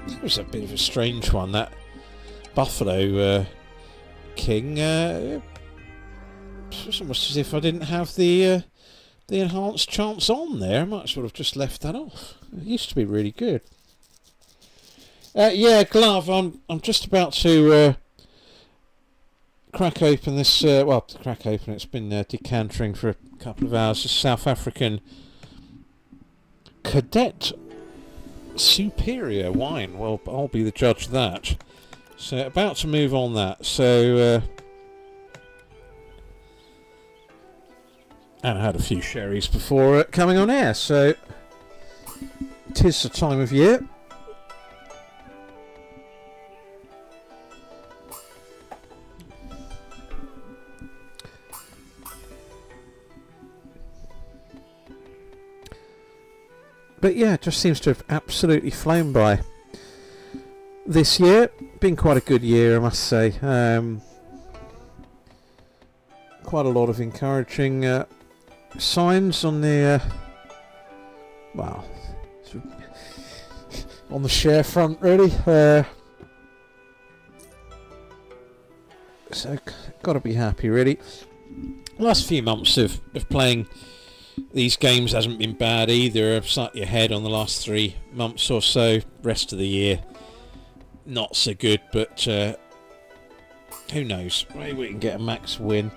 It was a bit of a strange one, that Buffalo King. It's almost as if I didn't have the enhanced chance on there. I might sort of just left that off. It used to be really good. Yeah, Glove, I'm just about to crack open this, it's been decantering for a couple of hours, this South African Cadet Superior wine. Well, I'll be the judge of that. So, about to move on that. So, and I had a few sherries before coming on air, so 'tis the time of year. But yeah, it just seems to have absolutely flown by this year. Been quite a good year, I must say. Quite a lot of encouraging signs on the on the share front, really. So got to be happy, really. Last few months of playing these games hasn't been bad either. I've slightly ahead on the last 3 months or so. Rest of the year, not so good, but who knows? Maybe we can get a max win.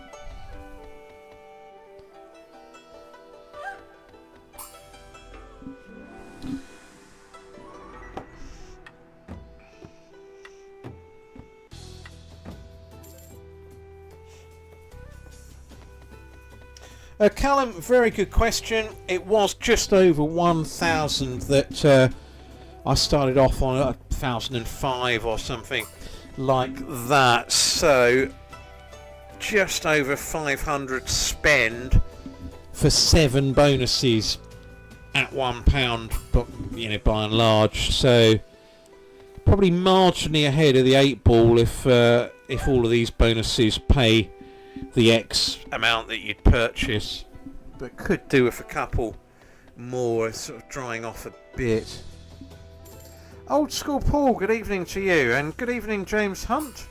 Callum, very good question. It was just over 1,000 that I started off on, 1,005 or something like that. So just over 500 spend for 7 bonuses at £1, but by and large. So probably marginally ahead of the 8 ball if all of these bonuses pay the X amount that you'd purchase, but could do with a couple more, sort of drying off a bit. Old School Paul, good evening to you, and good evening James Hunt.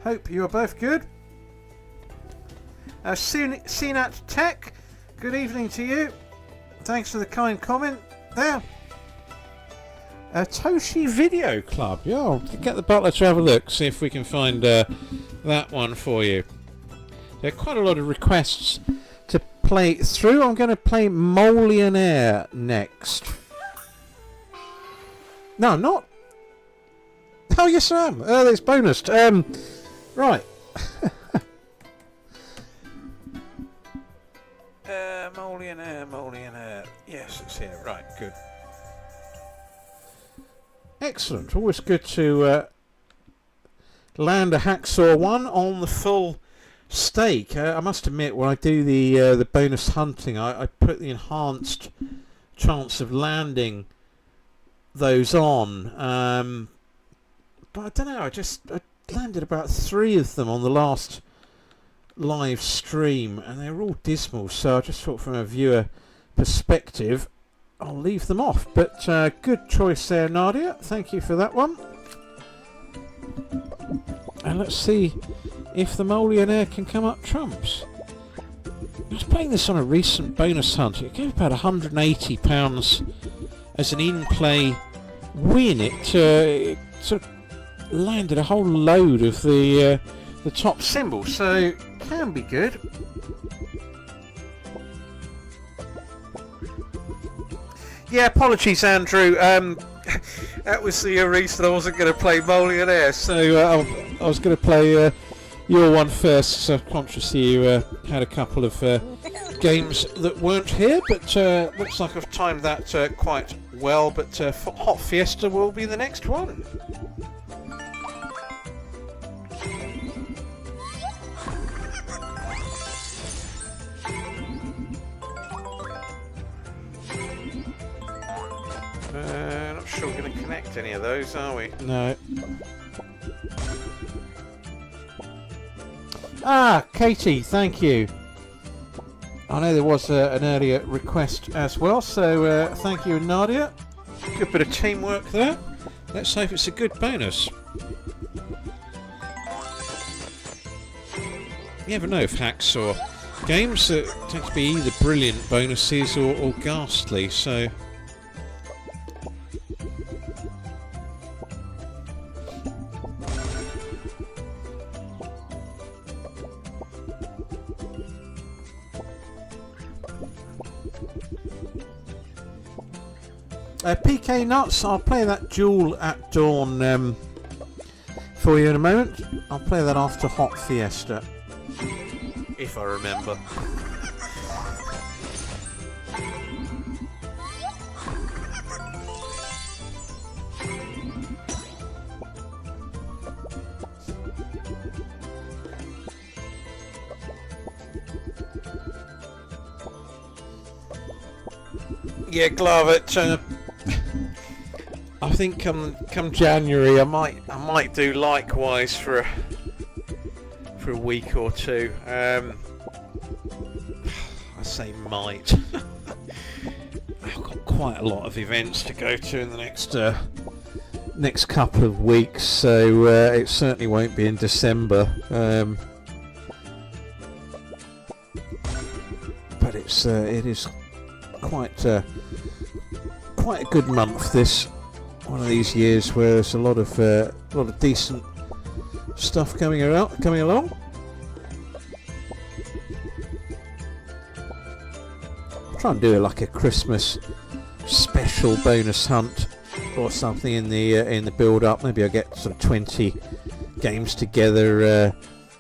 Hope you are both good. CNAT Tech, good evening to you. Thanks for the kind comment there. Toshi Video Club, yeah, I'll get the butler to have a look, see if we can find that one for you. There are quite a lot of requests to play through. I'm going to play Molon Aire next. No, not. Oh, yes, I am. It's bonused. Right. Molon Aire. Yes, it's here. Right, good. Excellent. Always good to land a hacksaw one on the full stake. I must admit, when I do the bonus hunting, I put the enhanced chance of landing those on. But I don't know. I landed about 3 of them on the last live stream, and they're all dismal, so I just thought from a viewer perspective I'll leave them off. But good choice there, Nadia, thank you for that one. And let's see if the Molon Aire can come up trumps. I was playing this on a recent bonus hunt. It gave about £180 as an in-play win. It sort of landed a whole load of the top symbol, so can be good. Yeah, apologies, Andrew. That was the reason I wasn't going to play Molon Aire, so I was going to play your one first, so conscious you had a couple of games that weren't here, but looks like I've timed that quite well, but Hot Fiesta will be the next one. Not sure we're going to connect any of those, are we? No. Ah, Katie, thank you. I know there was an earlier request as well, so thank you, Nadia. Good bit of teamwork there. Let's hope it's a good bonus. You never know if hacks or games that tend to be either brilliant bonuses or ghastly, so... PK Nuts, I'll play that Duel at Dawn for you in a moment. I'll play that after Hot Fiesta, if I remember. Yeah, Glavit. I think come January, I might do likewise for a week or two. I say might. I've got quite a lot of events to go to in the next couple of weeks, so it certainly won't be in December. But it is quite a good month, this. One of these years where there's a lot of decent stuff coming along. I'll try and do like a Christmas special bonus hunt or something in the build up. Maybe I'll get sort of 20 games together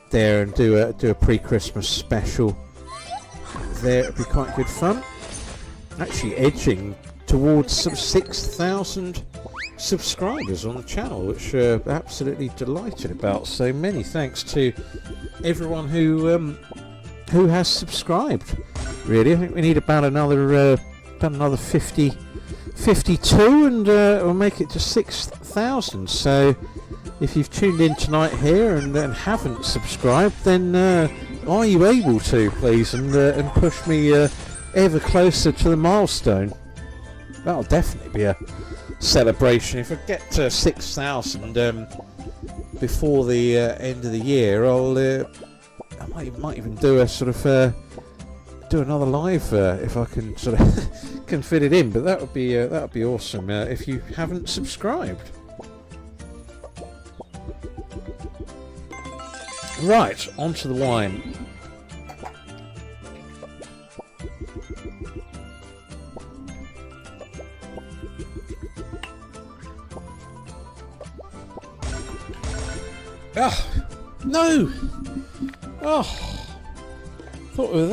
there and do a pre-Christmas special there. It'd be quite good fun. Actually edging towards some 6,000 subscribers on the channel, which we're absolutely delighted about. So many thanks to everyone who has subscribed. Really, I think we need about another 52, and we'll make it to 6,000. So if you've tuned in tonight here and haven't subscribed, then are you able to please and push me ever closer to the milestone? That'll definitely be a celebration. If I get to 6,000 before the end of the year, I might even do a sort of do another live if I can sort of can fit it in. But that would be awesome if you haven't subscribed. Right, onto the wine. Oh, no! Oh, thought we were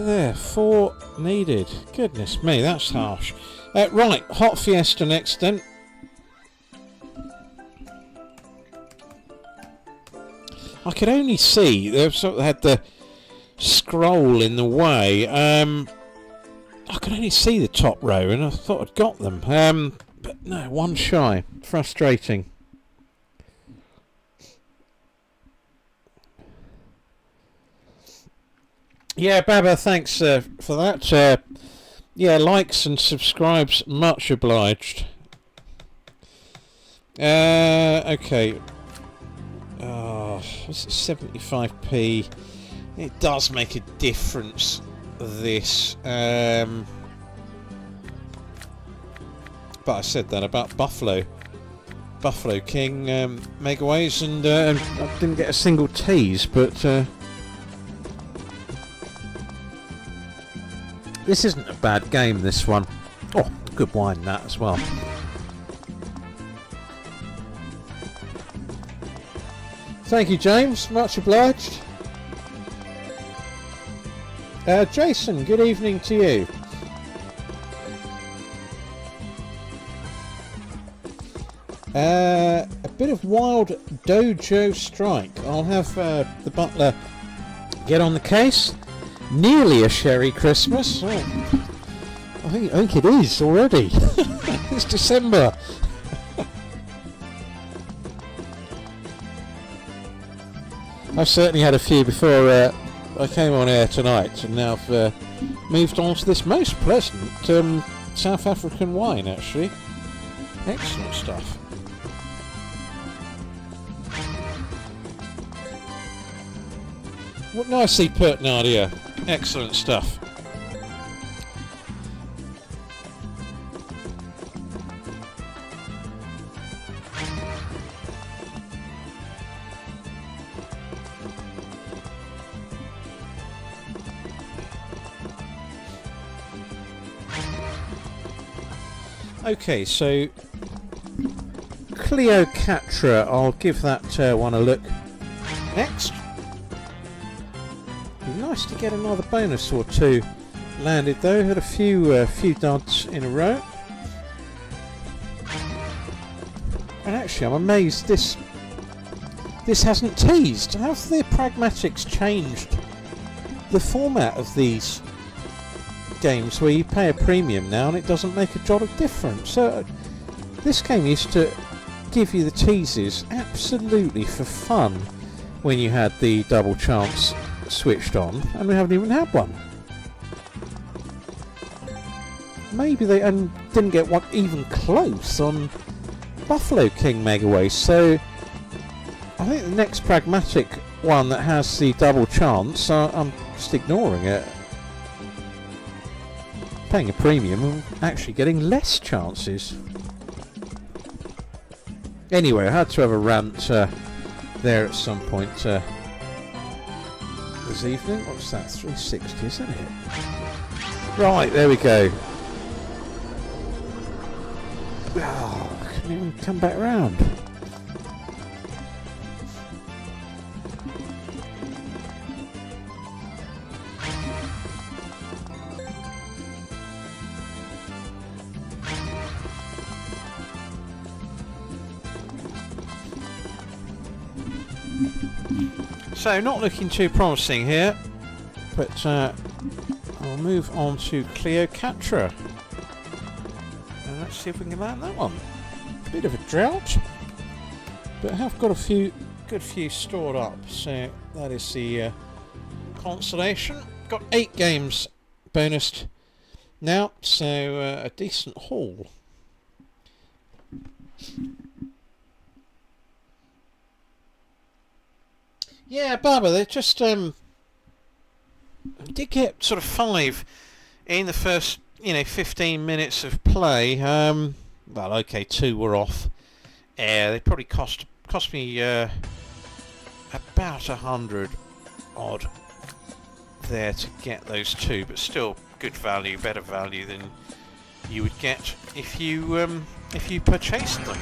there. 4 needed. Goodness me, that's harsh. Right, Hot Fiesta next then. I could only see, they sort of had the scroll in the way. I could only see the top row and I thought I'd got them. But no, one shy. Frustrating. Yeah, Baba, thanks for that. Yeah, likes and subscribes, much obliged. Okay. Oh, this is 75p. It does make a difference, this. But I said that about Buffalo King Megaways, and I didn't get a single tease, but this isn't a bad game, this one. Oh, good wine, that as well. Thank you, James. Much obliged. Jason, good evening to you. A bit of wild Dojo strike. I'll have the butler get on the case. Nearly a sherry Christmas. Oh, I think it is already. It's December. I've certainly had a few before I came on air tonight, and now I've moved on to this most pleasant South African wine, actually. Excellent stuff. What nicely put, Nadia. Excellent stuff. Okay, so Cleocatra, I'll give that one a look next. Be nice to get another bonus or two landed though. Had a few duds in a row. And actually I'm amazed this hasn't teased. How have the pragmatics changed the format of these games where you pay a premium now and it doesn't make a jot of difference? So this game used to give you the teases absolutely for fun when you had the double chance switched on, and we haven't even had one. Maybe they didn't get one even close on Buffalo King Megaways, so I think the next pragmatic one that has the double chance, I'm just ignoring it. Paying a premium and actually getting less chances. Anyway, I had to have a rant there at some point this evening. What's that? 360, isn't it? Right, there we go. Oh, I couldn't even come back round. So, not looking too promising here, but I'll move on to Cleocatra. And let's see if we can land that one. Bit of a drought, but I have got a good few stored up, so that is the consolation. Got 8 games bonused now, so a decent haul. Yeah, Baba, they just did get sort of 5 in the first, 15 minutes of play. Well, okay, 2 were off air. They probably cost me about 100 odd there to get those 2, but still good value, better value than you would get if you purchased them.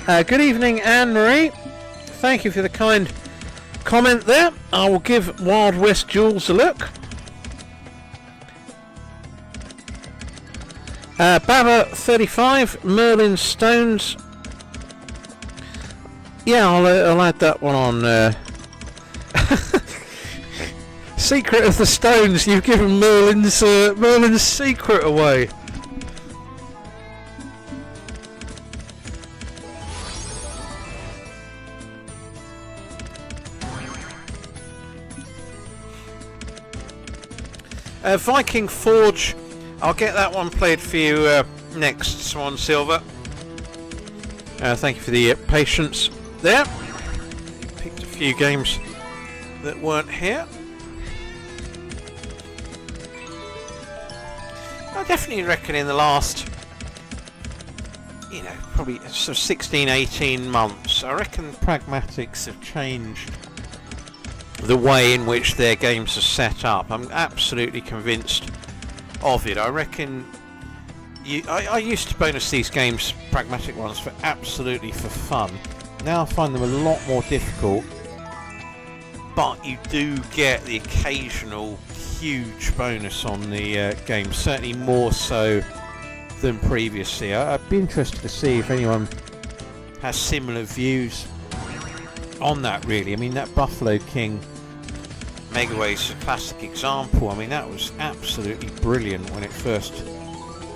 Good evening, Anne-Marie. Thank you for the kind comment there. I will give Wild West Duels a look. Baba 35, Merlin Stones. Yeah, I'll add that one on. Secret of the Stones. You've given Merlin's secret away. Viking Forge. I'll get that one played for you next, Swan Silver. Thank you for the patience there. Picked a few games that weren't here. I definitely reckon in the last, probably sort of 16, 18 months, I reckon Pragmatics have changed the way in which their games are set up. I'm absolutely convinced of it. I reckon I used to bonus these games, Pragmatic ones, for fun. Now I find them a lot more difficult, but you do get the occasional huge bonus on the game, certainly more so than previously. I'd be interested to see if anyone has similar views on that, really. I mean, that Buffalo King Megaways is a classic example. I mean, that was absolutely brilliant when it first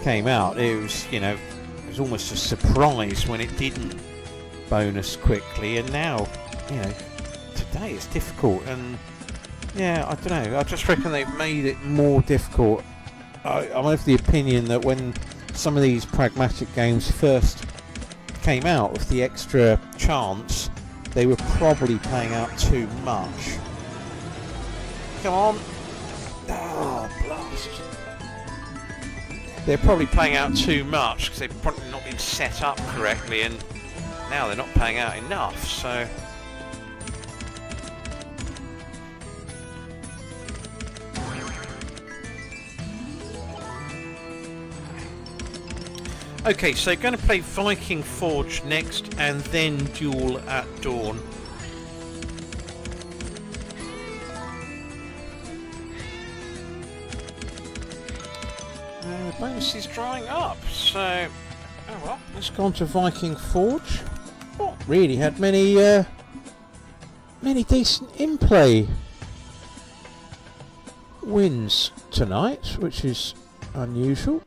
came out. It was, it was almost a surprise when it didn't bonus quickly, and now, today it's difficult, and yeah, I don't know, I just reckon they've made it more difficult. I'm of the opinion that when some of these Pragmatic games first came out with the extra chance, they were probably playing out too much. Come on. Oh, blast. They're probably playing out too much because they've probably not been set up correctly, and now they're not playing out enough, so... Okay, so going to play Viking Forge next, and then Duel at Dawn. The bonus is drying up, so... Oh well, let's go on to Viking Forge. Not really had many decent in-play wins tonight, which is unusual.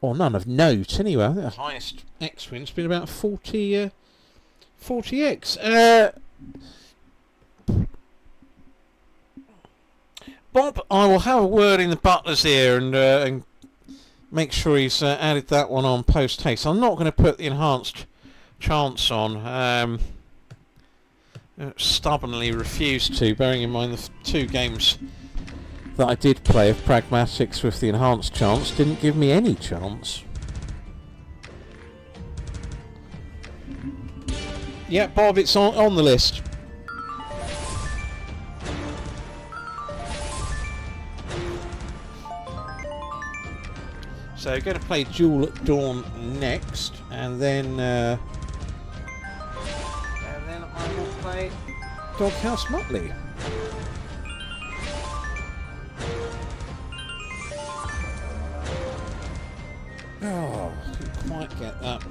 Or none of note, anyway. I think the highest X win's been about 40 X. Bob, I will have a word in the butler's ear and make sure he's added that one on post haste. I'm not going to put the enhanced chance on. Stubbornly refused to, bearing in mind the two games that I did play of Pragmatics with the enhanced chance didn't give me any chance. Yeah, Bob, it's on the list. So we're going to play Duel at Dawn next, and then I will play Doghouse Motley. Oh, didn't quite get that.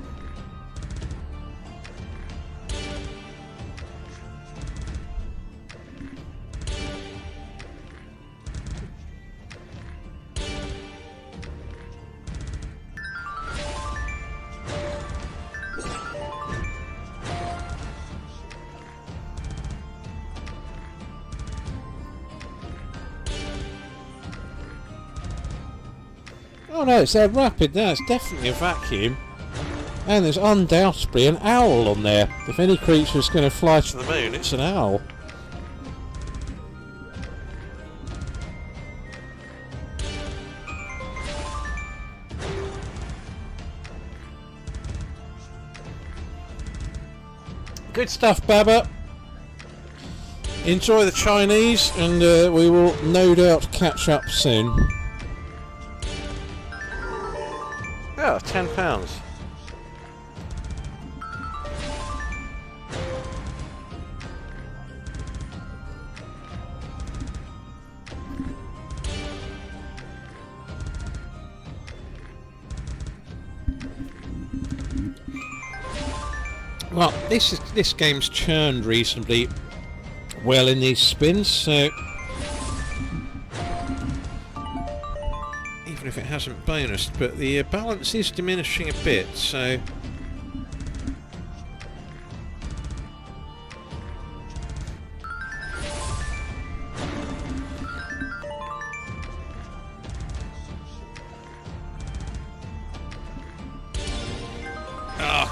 Oh no, it's rapid now, it's definitely a vacuum. And there's undoubtedly an owl on there. If any creature's going to fly to the moon, it's an owl. Good stuff, Baba. Enjoy the Chinese, and we will no doubt catch up soon. Oh, £10. Well, this game's churned reasonably well in these spins, so even if it hasn't bonused, but the balance is diminishing a bit, so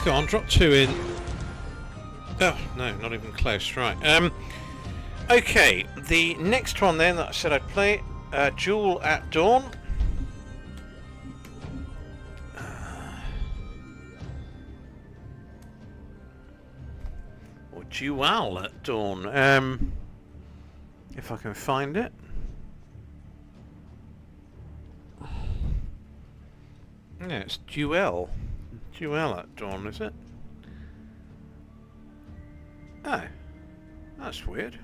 come on, drop 2 in. Oh, no, not even close, right. Okay, the next one then that I said I'd play, Duel at Dawn. Or Duel at Dawn, if I can find it. Yeah, it's Duel. Duel at Dawn, is it? Oh, that's weird.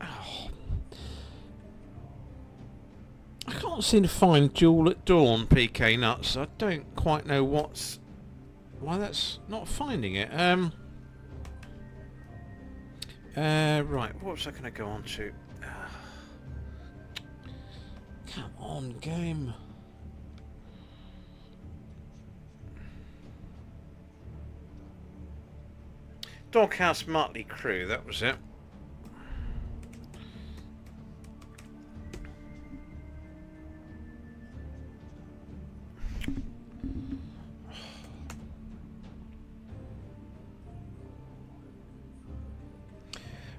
Oh. I can't seem to find Duel at Dawn, PK Nuts. I don't quite know why that's not finding it. Right, what was I going to go on to? Come on, game. Doghouse Motley Crew, that was it.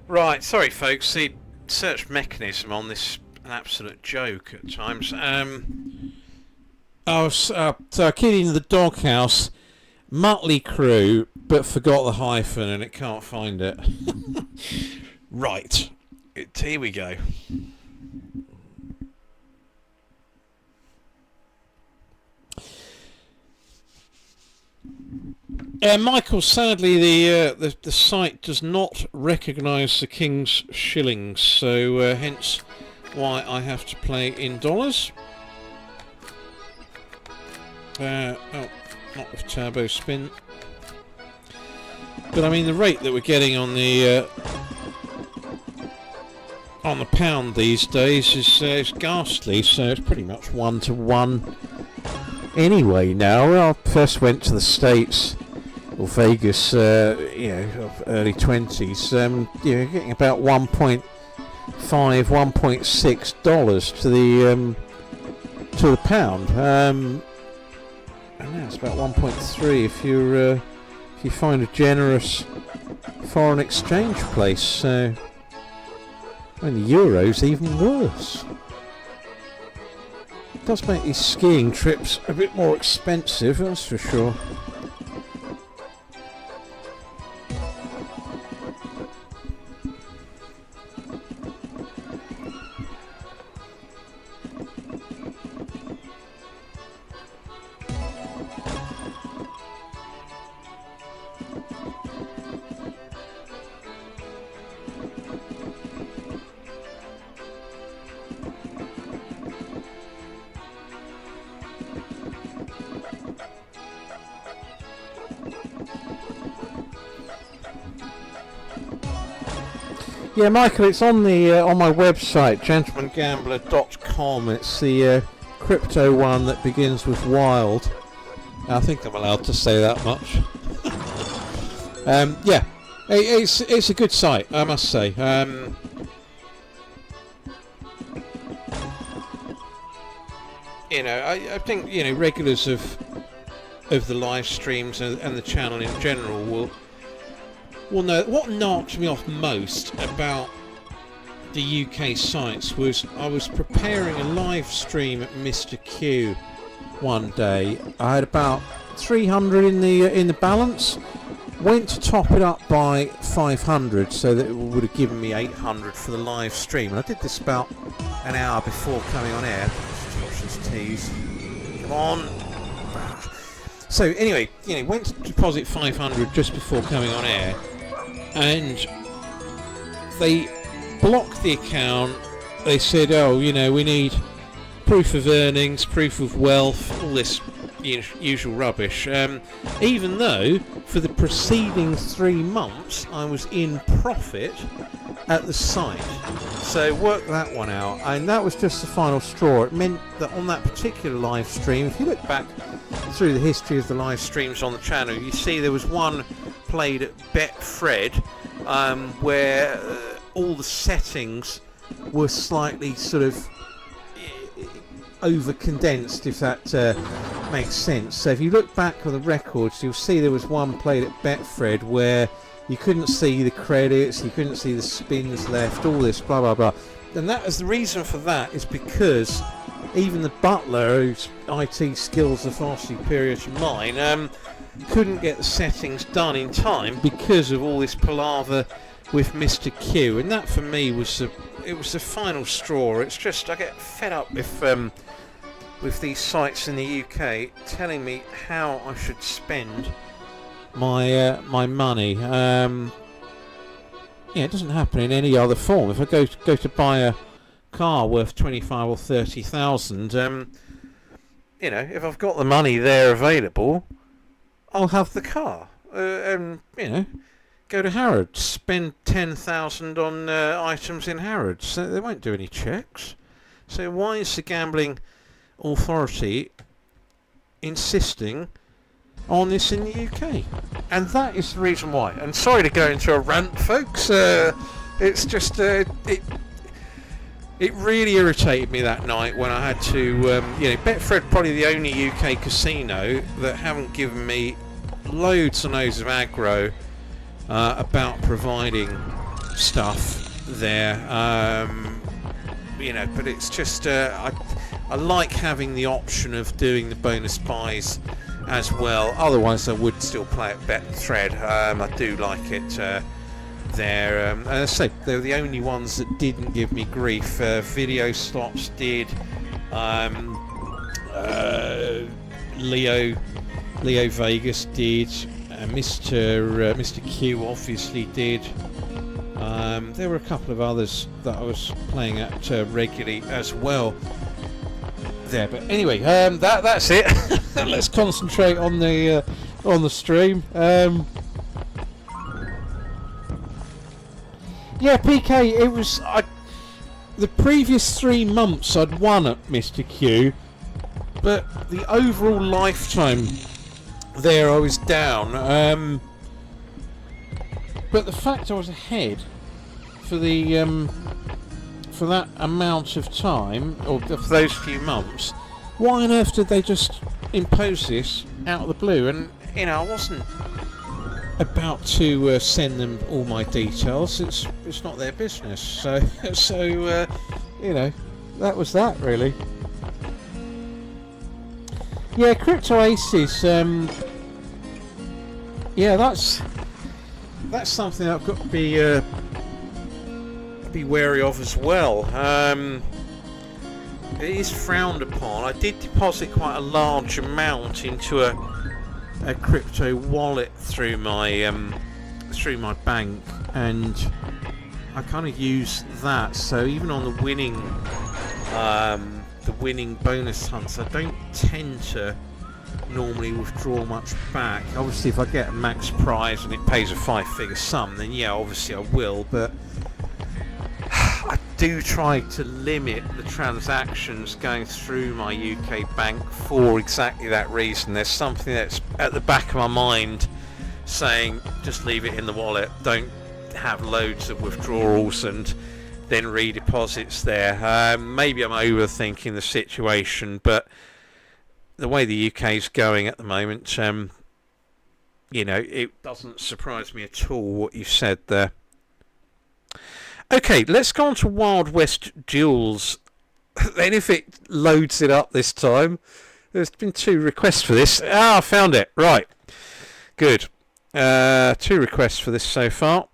Right, sorry folks, the search mechanism on this an absolute joke at times. So I keyed in the Doghouse Motley Crew, but forgot the hyphen and it can't find it. Right, here we go. Michael, sadly the site does not recognise the King's shillings, so hence why I have to play in dollars. Oh, not with turbo spin. But I mean the rate that we're getting on the pound these days is ghastly, so it's pretty much 1-to-1 anyway now. Well, I first went to the States or Vegas, early 20s. Getting about 1.5, 1.6 dollars to the pound. And now it's about 1.3 if you find a generous foreign exchange place. And the euro's even worse. It does make these skiing trips a bit more expensive, that's for sure. Yeah, Michael, it's on the on my website, gentlemangambler.com. It's the crypto one that begins with wild. I think I'm allowed to say that much. Yeah, it's a good site, I must say. I think regulars of the live streams and the channel in general will know what knocked me off most about the UK sites was I was preparing a live stream at Mr. Q one day. I had about 300 in the balance. Went to top it up by 500, so that it would have given me 800 for the live stream. And I did this about an hour before coming on air. Josh's tease. Come on. So anyway, went to deposit 500 just before coming on air, and they blocked the account. They said, we need proof of earnings, proof of wealth, all this usual rubbish. Even though for the preceding 3 months I was in profit at the site. So work that one out, and that was just the final straw. It meant that on that particular live stream, if you look back through the history of the live streams on the channel, you see there was one played at Betfred where all the settings were slightly sort of over condensed, if that makes sense. So if you look back on the records, you'll see there was one played at Betfred where you couldn't see the credits, you couldn't see the spins left, all this blah blah blah. And that is the reason for that is because even the butler, whose IT skills are far superior to mine, couldn't get the settings done in time because of all this palaver with Mr. Q. And that for me was the final straw. It's just I get fed up with these sites in the UK telling me how I should spend my money. It doesn't happen in any other form. If I go to buy a car worth 25 or 30,000, if I've got the money there available, I'll have the car. Go to Harrods, spend 10,000 on items in Harrods. So they won't do any checks. So why is the gambling authority insisting on this in the UK? And that is the reason why. And sorry to go into a rant, folks. It's just it really irritated me that night when I had to Betfred probably the only UK casino that haven't given me loads and loads of aggro about providing stuff there. But it's just I like having the option of doing the bonus buys as well. Otherwise I would still play at Betfred. I do like it there. As I say, they were the only ones that didn't give me grief. Video slots did. Leo Vegas did. Mr. Q obviously did. There were a couple of others that I was playing at regularly as well there. But anyway, that's it. Let's concentrate on the stream. PK, it was the previous 3 months I'd won at Mr. Q, but the overall lifetime there I was down. But the fact I was ahead for that amount of time, or for those few months, why on earth did they just impose this out of the blue? And I wasn't about to send them all my details. It's not their business. So that was that really. Yeah, Crypto Aces. That's something I've got to be wary of as well. It is frowned upon. I did deposit quite a large amount into a crypto wallet through my bank, and I kind of use that. So even on the winning bonus hunts, I don't tend to normally withdraw much back. Obviously, if I get a max prize and it pays a 5-figure sum, then yeah, obviously I will. But I do try to limit the transactions going through my UK bank for exactly that reason. There's something that's at the back of my mind saying just leave it in the wallet, don't have loads of withdrawals and then redeposits there. Maybe I'm overthinking the situation, but the way the UK is going at the moment, it doesn't surprise me at all what you said there. Okay, let's go on to Wild West Duels. Then if it loads it up this time. There's been 2 requests for this. I found it. Right. Good. 2 requests for this so far.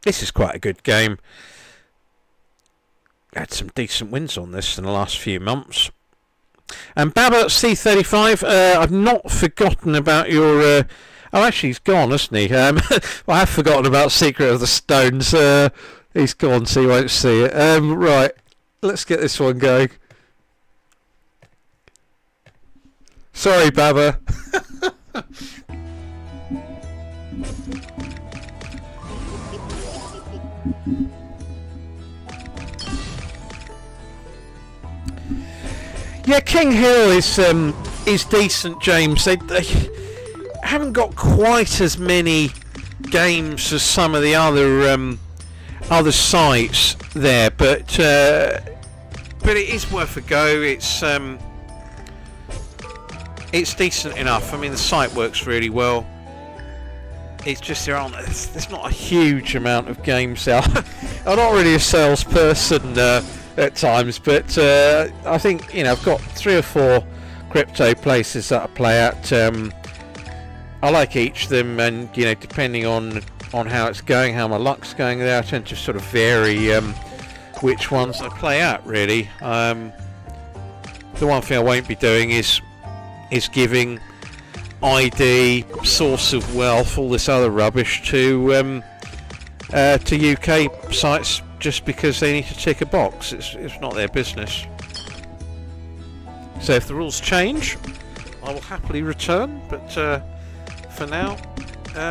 This is quite a good game. Had some decent wins on this in the last few months. And Baba C35, I've not forgotten about your... actually, he's gone, hasn't he? I have forgotten about Secret of the Stones. He's gone, so you won't see it. Right. Let's get this one going. Sorry, Baba. Yeah, King Hill is decent, James. They haven't got quite as many games as some of the other sites there, but it is worth a go. It's decent enough. I mean, the site works really well. It's just there's not a huge amount of games out. I'm not really a salesperson at times, but I think I've got 3 or 4 crypto places that I play at. I like each of them, and depending on how it's going, how my luck's going there, I tend to sort of vary which ones I play at. Really, the one thing I won't be doing is giving ID, source of wealth, all this other rubbish to UK sites just because they need to tick a box. It's not their business. So if the rules change, I will happily return, but for now,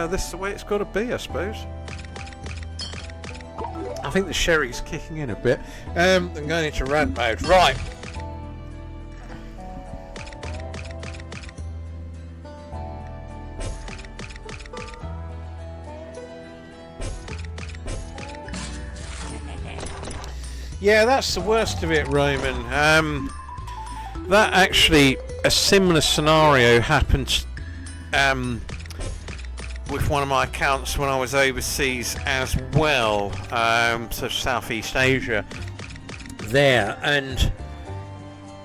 this is the way it's got to be, I suppose. I think the sherry's kicking in a bit. I'm going into rant mode. Right. Yeah, that's the worst of it, Roman. That actually, a similar scenario happened with one of my accounts when I was overseas as well, so Southeast Asia there, and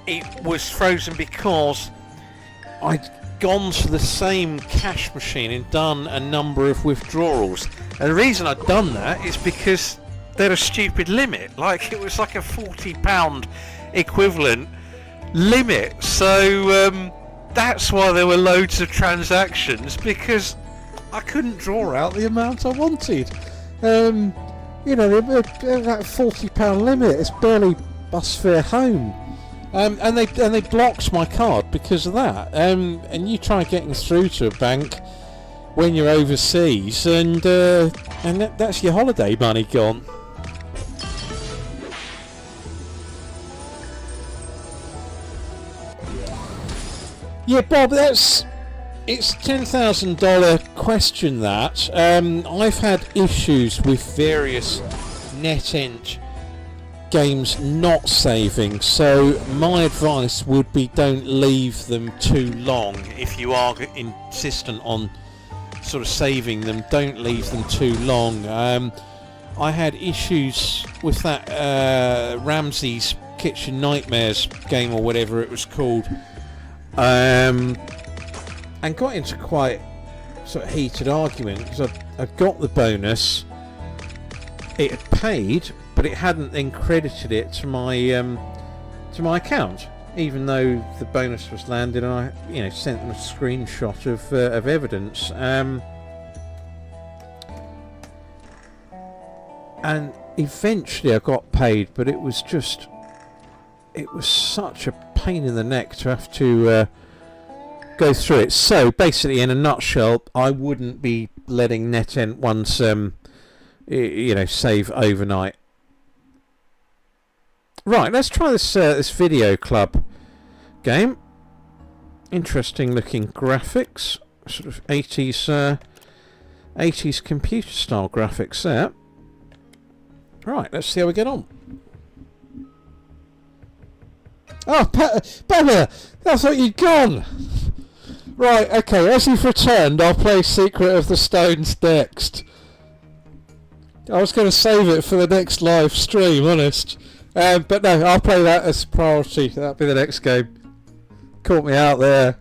it was frozen because I'd gone to the same cash machine and done a number of withdrawals, and the reason I'd done that is because they're a stupid limit. Like, it was like a £40 equivalent limit. So that's why there were loads of transactions, because I couldn't draw out the amount I wanted. That £40 limit is barely bus fare home. And they blocked my card because of that. And you try getting through to a bank when you're overseas, and that's your holiday money gone. Yeah, Bob, it's $10,000 question that. I've had issues with various NetEnt games not saving, so my advice would be don't leave them too long. If you are insistent on sort of saving them, don't leave them too long. I had issues with that Ramsey's Kitchen Nightmares game, or whatever it was called. And got into quite sort of heated argument because I got the bonus, it had paid, but it hadn't then credited it to my account, even though the bonus was landed, and I sent them a screenshot of evidence, and eventually I got paid, but it was such a pain in the neck to have to go through it. So basically, in a nutshell, I wouldn't be letting NetEnt ones save overnight. Right, let's try this video club game. Interesting looking graphics, sort of 80s computer style graphics there. Right, let's see how we get on. Oh, Bella! I thought you'd gone! Right, okay, as you've returned, I'll play Secret of the Stones next. I was going to save it for the next live stream, honest. But no, I'll play that as priority. That'll be the next game. Caught me out there.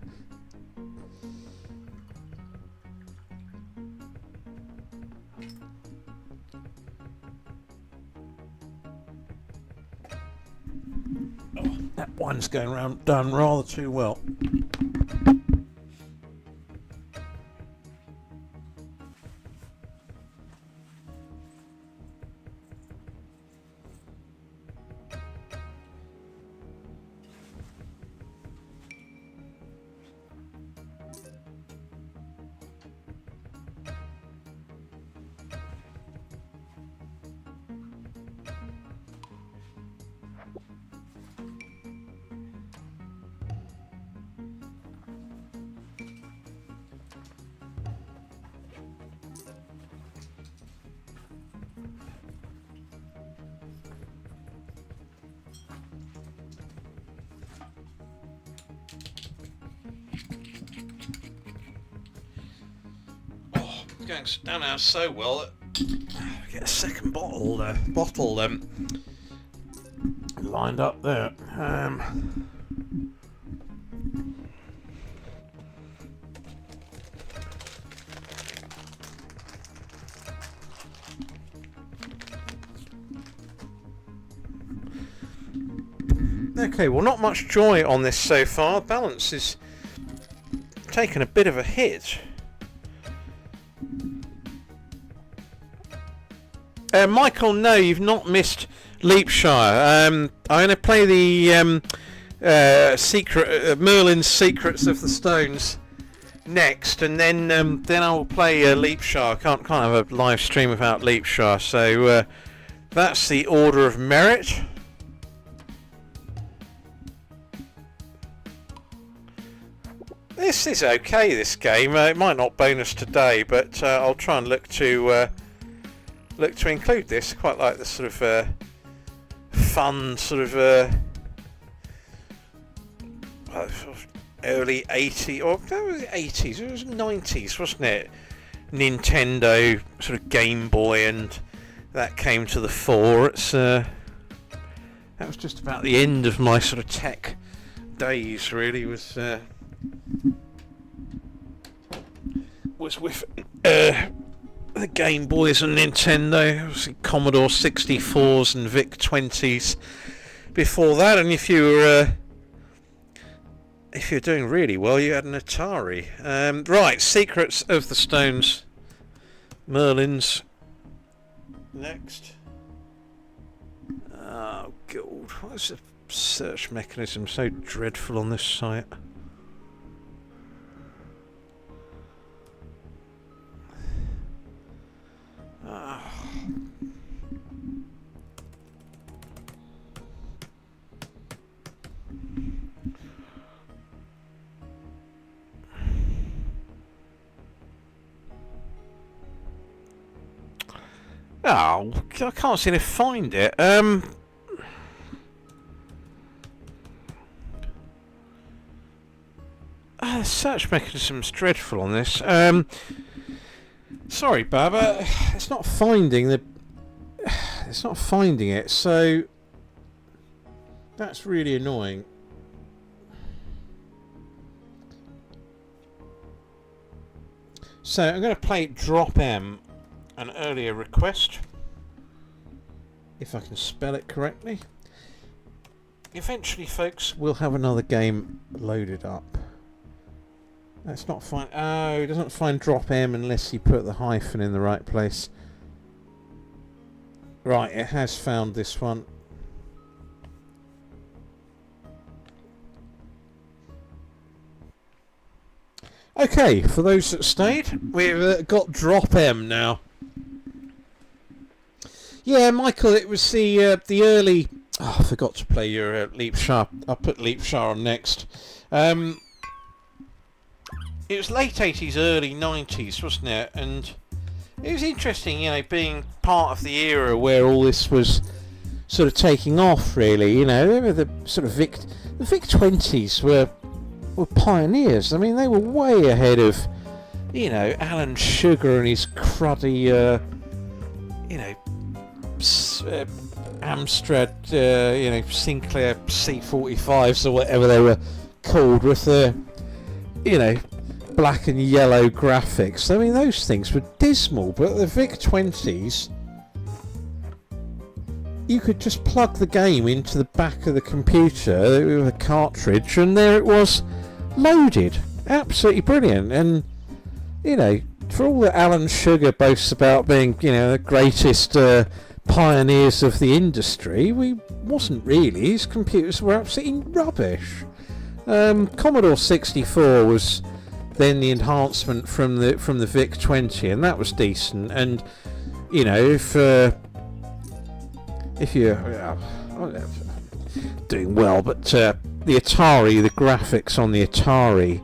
That one's going round done rather too well. going down now so well that get a second bottle lined up there. Okay, well, not much joy on this so far. Balance is taken a bit of a hit. Michael, no, you've not missed Leapshire. I'm going to play the Merlin's Secrets of the Stones next, and then I'll play Leapshire. Can't have a live stream without Leapshire, so that's the order of merit. This is okay, this game. It might not bonus today, but I'll try and look to include this. Quite like the sort of fun sort of early 80s, or that was 80s, it was 90s, wasn't it? Nintendo sort of Game Boy, and that came to the fore. It's that was just about the end of my sort of tech days, really. Was with the Game Boys and Nintendo, obviously Commodore 64s and VIC 20s before that, and if you were doing really well, you had an Atari. Right, Secrets of the Stones, Merlin's next. Oh God, why is the search mechanism so dreadful on this site? Oh, I can't seem to find it. The search mechanism's dreadful on this. Sorry, Baba, it's not finding the. It's not finding it, so that's really annoying. So I'm going to play Drop M, an earlier request, if I can spell it correctly. Eventually, folks, we'll have another game loaded up. That's not fine. Oh, it doesn't find Drop M unless you put the hyphen in the right place. Right, it has found this one. Okay, for those that stayed, we've got Drop M now. Yeah, Michael, it was the early. Oh, I forgot to play your Leapshire. I'll put Leapshire on next. It was late 80s, early 90s, wasn't it? And it was interesting, you know, being part of the era where all this was sort of taking off. Really, you know, they were the sort of the Vic 20s were pioneers. I mean, they were way ahead of, you know, Alan Sugar and his cruddy, you know, Amstrad, you know, Sinclair C45s or whatever they were called, with the, you know, black and yellow graphics. I mean, those things were dismal, but the Vic 20s, you could just plug the game into the back of the computer with a cartridge, and there it was, loaded. Absolutely brilliant. And, you know, for all that Alan Sugar boasts about being, you know, the greatest pioneers of the industry, we wasn't really. His computers were absolutely rubbish. Commodore 64 was then the enhancement from the VIC 20, and that was decent. And, you know, if you're doing well, but the Atari, the graphics on the Atari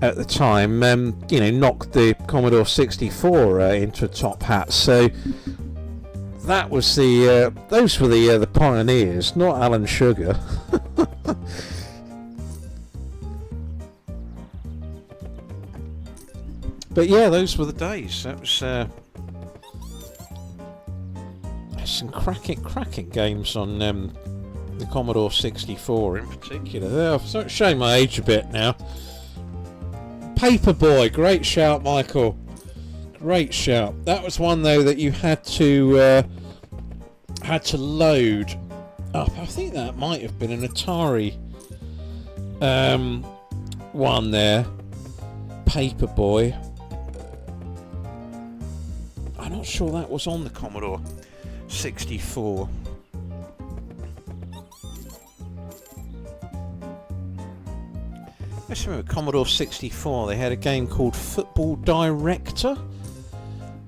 at the time, you know, knocked the Commodore 64 into a top hat. So that was those were the pioneers, not Alan Sugar. But yeah, those were the days. That was some cracking games on the Commodore 64 in particular. I'm sort of showing my age a bit now. Paperboy, great shout, Michael. Great shout. That was one though that you had to load up. I think that might have been an Atari one there. Paperboy. I'm not sure that was on the Commodore 64. I just remember Commodore 64, they had a game called Football Director.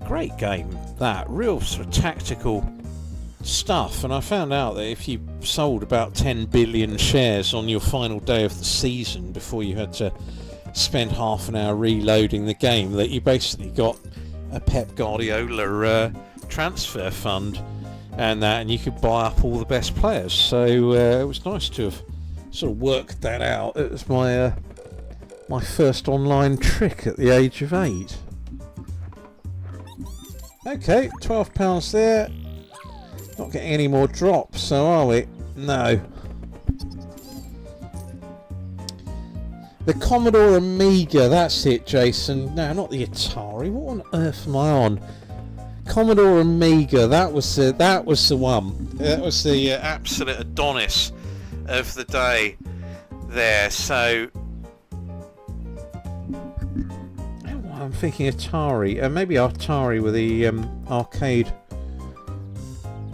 Great game, that. Real sort of tactical stuff. And I found out that if you sold about 10 billion shares on your final day of the season before you had to spend half an hour reloading the game, that you basically got a Pep Guardiola transfer fund and you could buy up all the best players. So it was nice to have sort of worked that out. It was my my first online trick at the age of 8. Okay, £12 there. Not getting any more drops, so are we? No. The Commodore Amiga, that's it, Jason. No, not the Atari. What on earth am I on? Commodore Amiga, that was the one. That was the absolute Adonis of the day there. So I'm thinking Atari. Maybe Atari with the arcade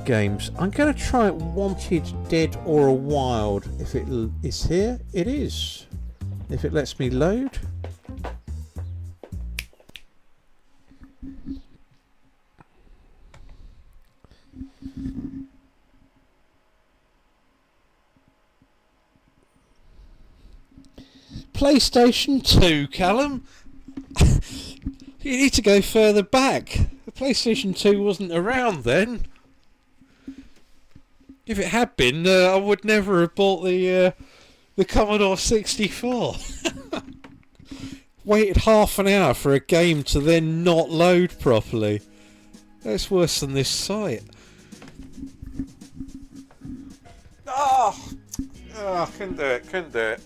games. I'm going to try Wanted Dead or Wild. If it is here, it is. If it lets me load. PlayStation 2, Callum. You need to go further back. The PlayStation 2 wasn't around then. If it had been, I would never have bought the Commodore 64. Waited half an hour for a game to then not load properly. That's worse than this site. Couldn't do it.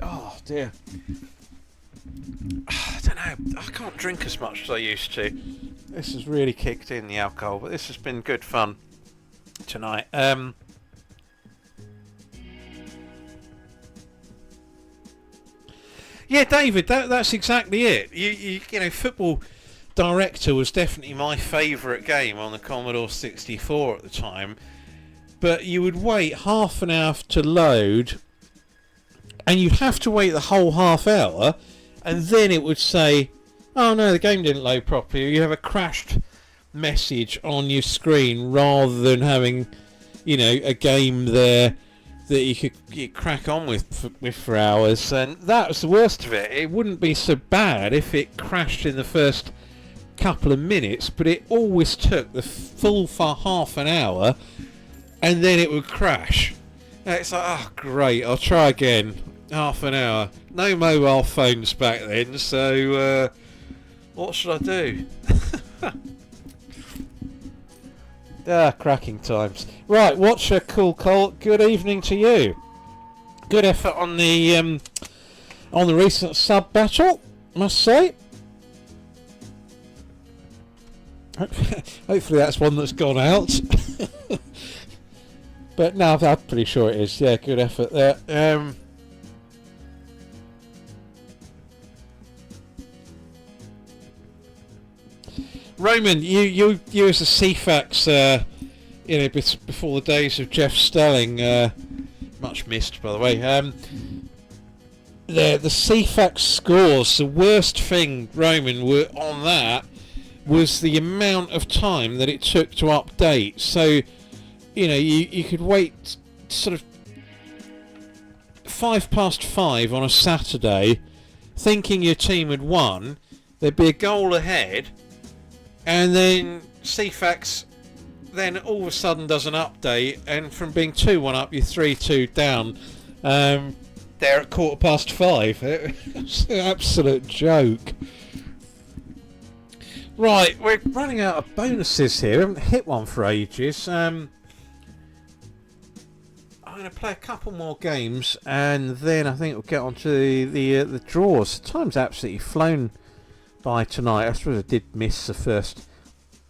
Oh dear. I don't know, I can't drink as much as I used to. This has really kicked in, the alcohol, but this has been good fun tonight. Yeah, David, that's exactly it. You know, Football Director was definitely my favourite game on the Commodore 64 at the time, but you would wait half an hour to load, and you'd have to wait the whole half hour, and then it would say, oh no, the game didn't load properly. You have a crashed message on your screen rather than having, you know, a game there that you could crack on with for hours. And that was the worst of it. It wouldn't be so bad if it crashed in the first couple of minutes, but it always took the full for half an hour, and then it would crash. And it's like, oh great, I'll try again. Half an hour. No mobile phones back then, so what should I do? Cracking times. Right, Watcher Cool Colt, good evening to you. Good effort on the recent sub battle, must say. Hopefully that's one that's gone out. But no, I'm pretty sure it is. Yeah, good effort there. Roman, you as a CFAX, you know, before the days of Jeff Stelling, much missed by the way. The CFAX scores, the worst thing, Roman, were on that was the amount of time that it took to update. So, you know, you could wait sort of 5:05 on a Saturday, thinking your team had won. There'd be a goal ahead. And then CFAX then all of a sudden does an update, and from being 2-1 up, you're 3-2 down. there at 5:15. It's an absolute joke. Right, we're running out of bonuses here. We haven't hit one for ages. I'm going to play a couple more games, and then I think we'll get on to the draws. Time's absolutely flown by tonight. I suppose I did miss the first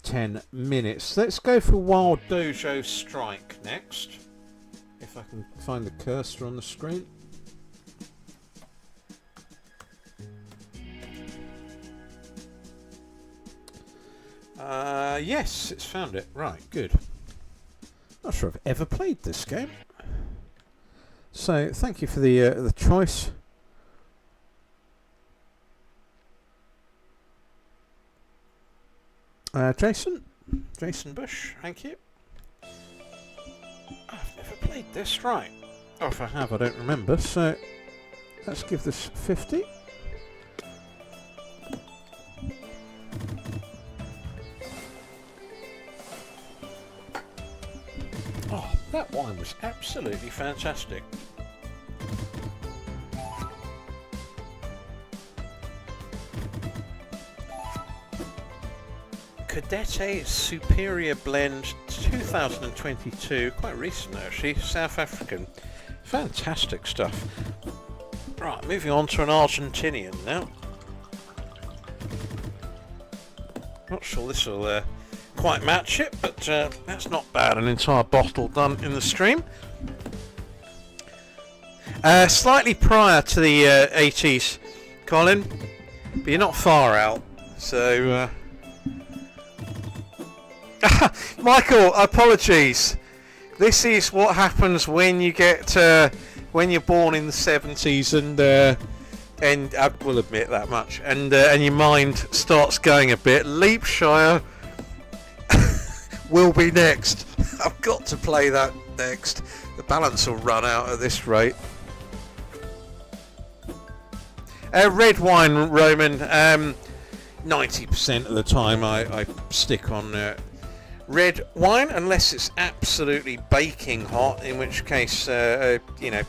10 minutes. Let's go for Wild Dojo Strike next. If I can find the cursor on the screen. Yes, it's found it. Right, good. Not sure I've ever played this game. So, thank you for the choice. Jason Bush, thank you. I've never played this, right? Or if I have, I don't remember. So, let's give this 50. Oh, that wine was absolutely fantastic. Cadete Superior Blend 2022, quite recent actually, South African. Fantastic stuff. Right, moving on to an Argentinian now. Not sure this will quite match it, but that's not bad. An entire bottle done in the stream. Slightly prior to the 80s, Colin, but you're not far out. So, Michael, apologies. This is what happens when you get when you're born in the 70s, and I will admit that much, and your mind starts going a bit. Leapshire will be next. I've got to play that next. The balance will run out at this rate. Red wine, Roman. 90% of the time I stick on red wine, unless it's absolutely baking hot, in which case, you know,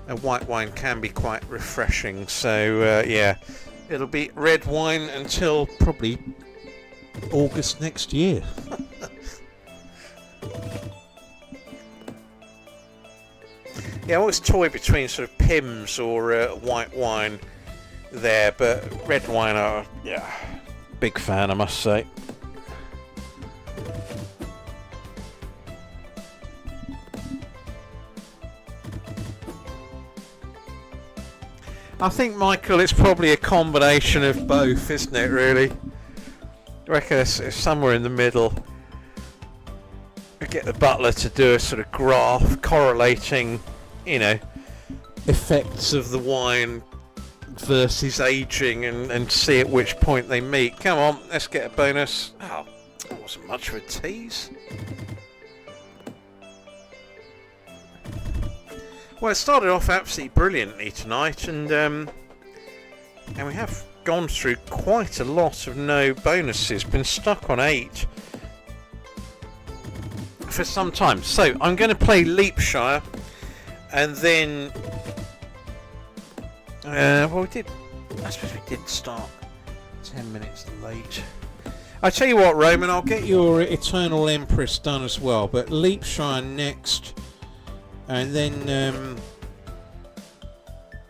a white wine can be quite refreshing. So, yeah, it'll be red wine until probably August next year. Yeah, I always toy between sort of Pimm's or white wine there, but red wine, yeah, big fan, I must say. I think, Michael, it's probably a combination of both, isn't it, really? I reckon it's somewhere in the middle. We get the butler to do a sort of graph correlating, you know, effects of the wine versus aging, and see at which point they meet. Come on, let's get a bonus. Oh, that wasn't much of a tease. Well, it started off absolutely brilliantly tonight, and we have gone through quite a lot of no bonuses. Been stuck on 8 for some time. So I'm going to play Leapshire, and then well, I suppose we did start 10 minutes late. I tell you what, Roman, I'll get your Eternal Empress done as well, but Leapshire next. And then,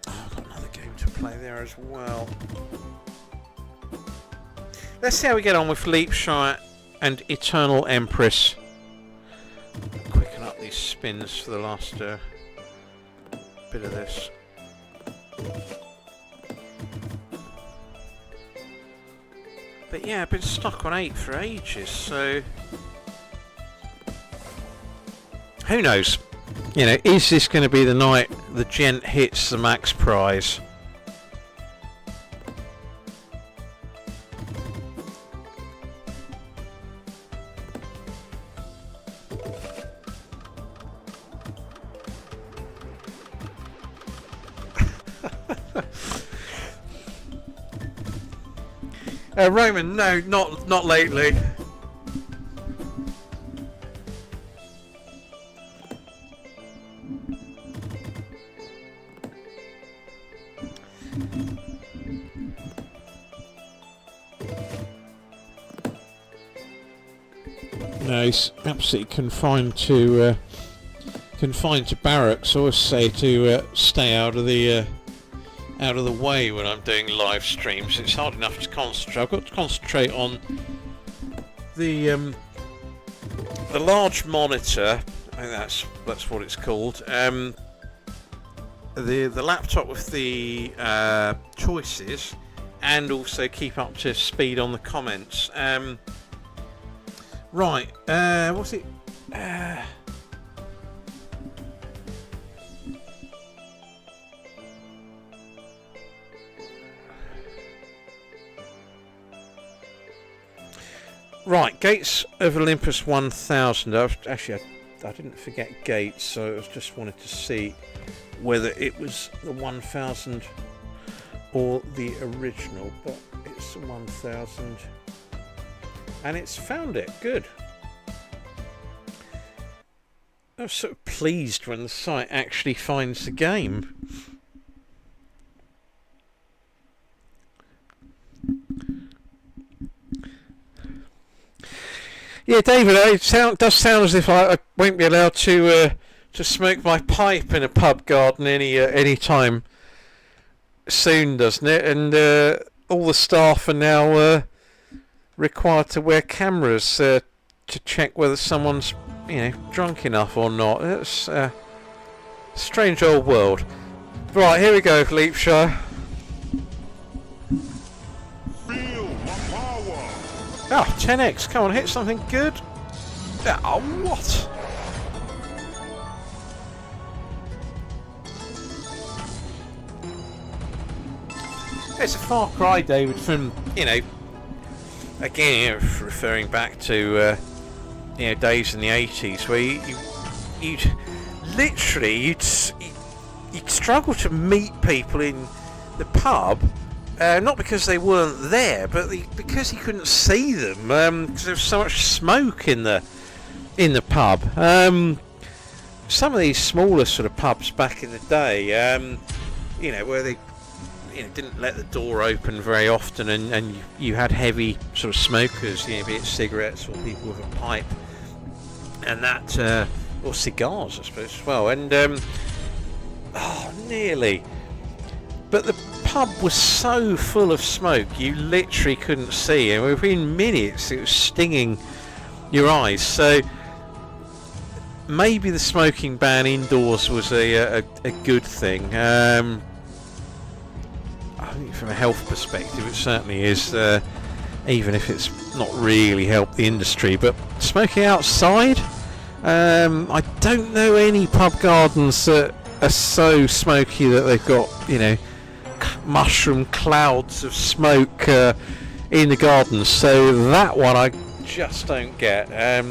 I've got another game to play there as well. Let's see how we get on with Leapshire and Eternal Empress. Quicken up these spins for the last bit of this. But yeah, I've been stuck on 8 for ages, so who knows? You know, is this going to be the night the gent hits the max prize? Roman, no, not lately. No, he's absolutely confined to barracks. I always say to stay out of the way when I'm doing live streams. It's hard enough to concentrate. I've got to concentrate on the large monitor. I think that's what it's called. The laptop with the choices, and also keep up to speed on the comments. Right, what's it? Right, Gates of Olympus 1000. I didn't forget Gates, so I just wanted to see whether it was the 1000 or the original, but it's the 1000, and it's found it. Good. I was sort of pleased when the site actually finds the game. Yeah, David, it does sound as if I won't be allowed to smoke my pipe in a pub garden any time soon, doesn't it? And all the staff are now required to wear cameras to check whether someone's drunk enough or not. It's a strange old world. Right, here we go, Leapshire. Oh, 10x, come on, hit something good. Oh, what? It's a far cry, David, from, again, referring back to, days in the 80s where you'd struggle to meet people in the pub. Not because they weren't there, but because you couldn't see them, because there was so much smoke in the pub. Some of these smaller sort of pubs back in the day, where they didn't let the door open very often, and you had heavy sort of smokers, be it cigarettes or people with a pipe, and that, or cigars, I suppose, as well. And nearly. But the pub was so full of smoke you literally couldn't see, and within minutes it was stinging your eyes. So maybe the smoking ban indoors was a good thing. I think from a health perspective it certainly is, even if it's not really helped the industry. But smoking outside, I don't know any pub gardens that are so smoky that they've got mushroom clouds of smoke in the gardens. So that one I just don't get. I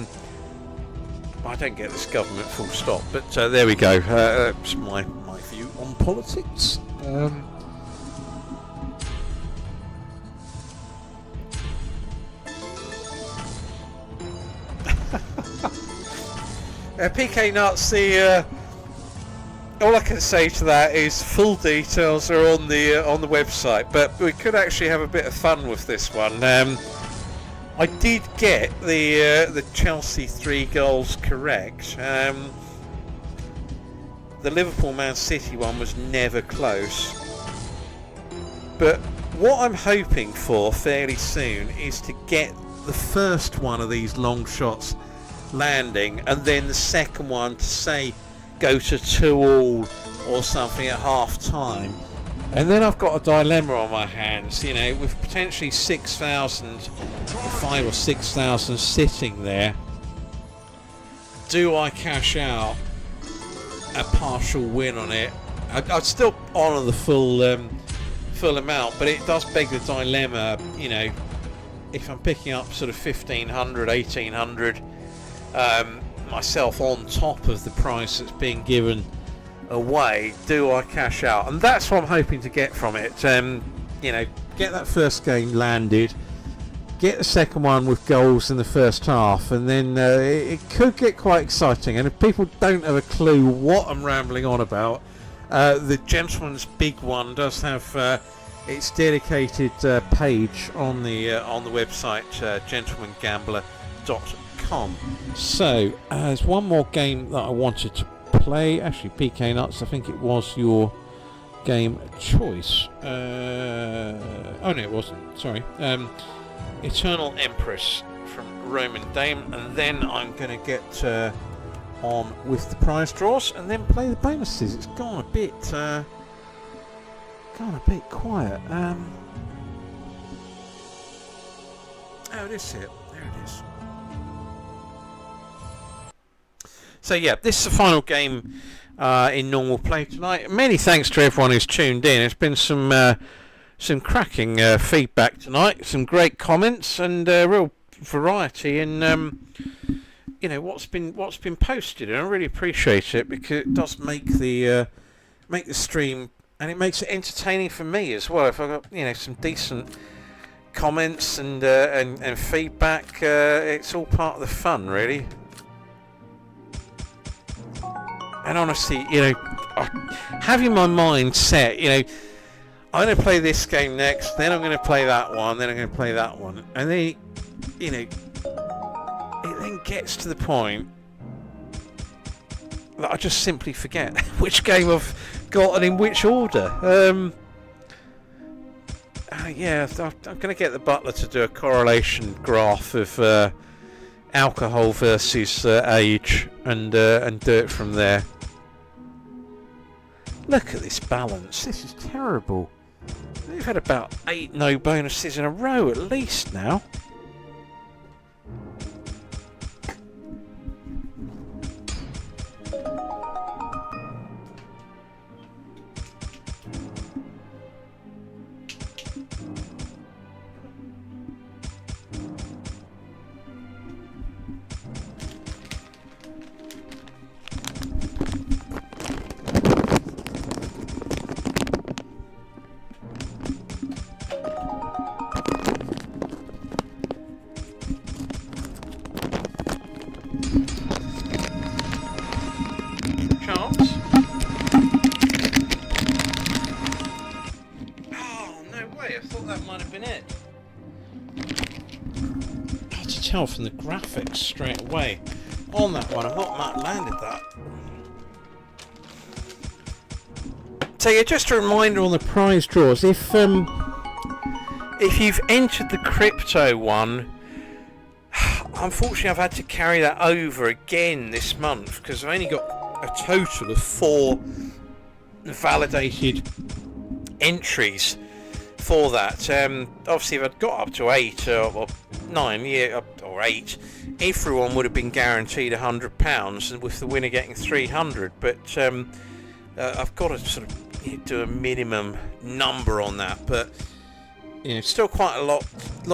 don't get this government, full stop. But there we go. That's my view on politics. PK Nuts, all I can say to that is full details are on the website, but we could actually have a bit of fun with this one. I did get the Chelsea 3 goals correct. The Liverpool Man City one was never close. But what I'm hoping for fairly soon is to get the first one of these long shots landing, and then the second one to say go to 2-2 or something at half time, and then I've got a dilemma on my hands, with potentially 5,000 or 6,000 sitting there. Do I cash out a partial win on it? I'd still honour the full amount, but it does beg the dilemma, if I'm picking up sort of 1,500, 1,800 myself on top of the price that's being given away, do I cash out? And that's what I'm hoping to get from it. Get that first game landed, get the second one with goals in the first half, and then it could get quite exciting. And if people don't have a clue what I'm rambling on about, the Gentleman's Big One does have its dedicated page on the website, gentlemangambler.com. gmail.com. So, there's one more game that I wanted to play. Actually, PK Nuts, I think it was your game choice. Oh no, it wasn't. Sorry. Eternal Empress from Roman Dame, and then I'm going to get on with the prize draws, and then play the bonuses. It's gone a bit quiet. Oh, this is it. There it is. So yeah, this is the final game in normal play tonight. Many thanks to everyone who's tuned in. It's been some cracking feedback tonight, some great comments, and real variety in what's been posted, and I really appreciate it, because it does make the stream, and it makes it entertaining for me as well. If I've got some decent comments and feedback, it's all part of the fun, really. And honestly, having my mind set, I'm going to play this game next, then I'm going to play that one, then I'm going to play that one, and then it then gets to the point that I just simply forget which game I've got and in which order. Yeah, I'm going to get the butler to do a correlation graph of alcohol versus age, and do it from there. Look at this balance. This is terrible. We've had about 8 no bonuses in a row at least now. From the graphics straight away on that one. I've not landed that. So yeah, just a reminder on the prize draws, if you've entered the crypto one, unfortunately I've had to carry that over again this month, because I've only got a total of 4 validated entries for that. Obviously if I'd got up to 8 or 9 or 8, everyone would have been guaranteed £100, and with the winner getting 300. But I've got to sort of do a minimum number on that. But still quite a lot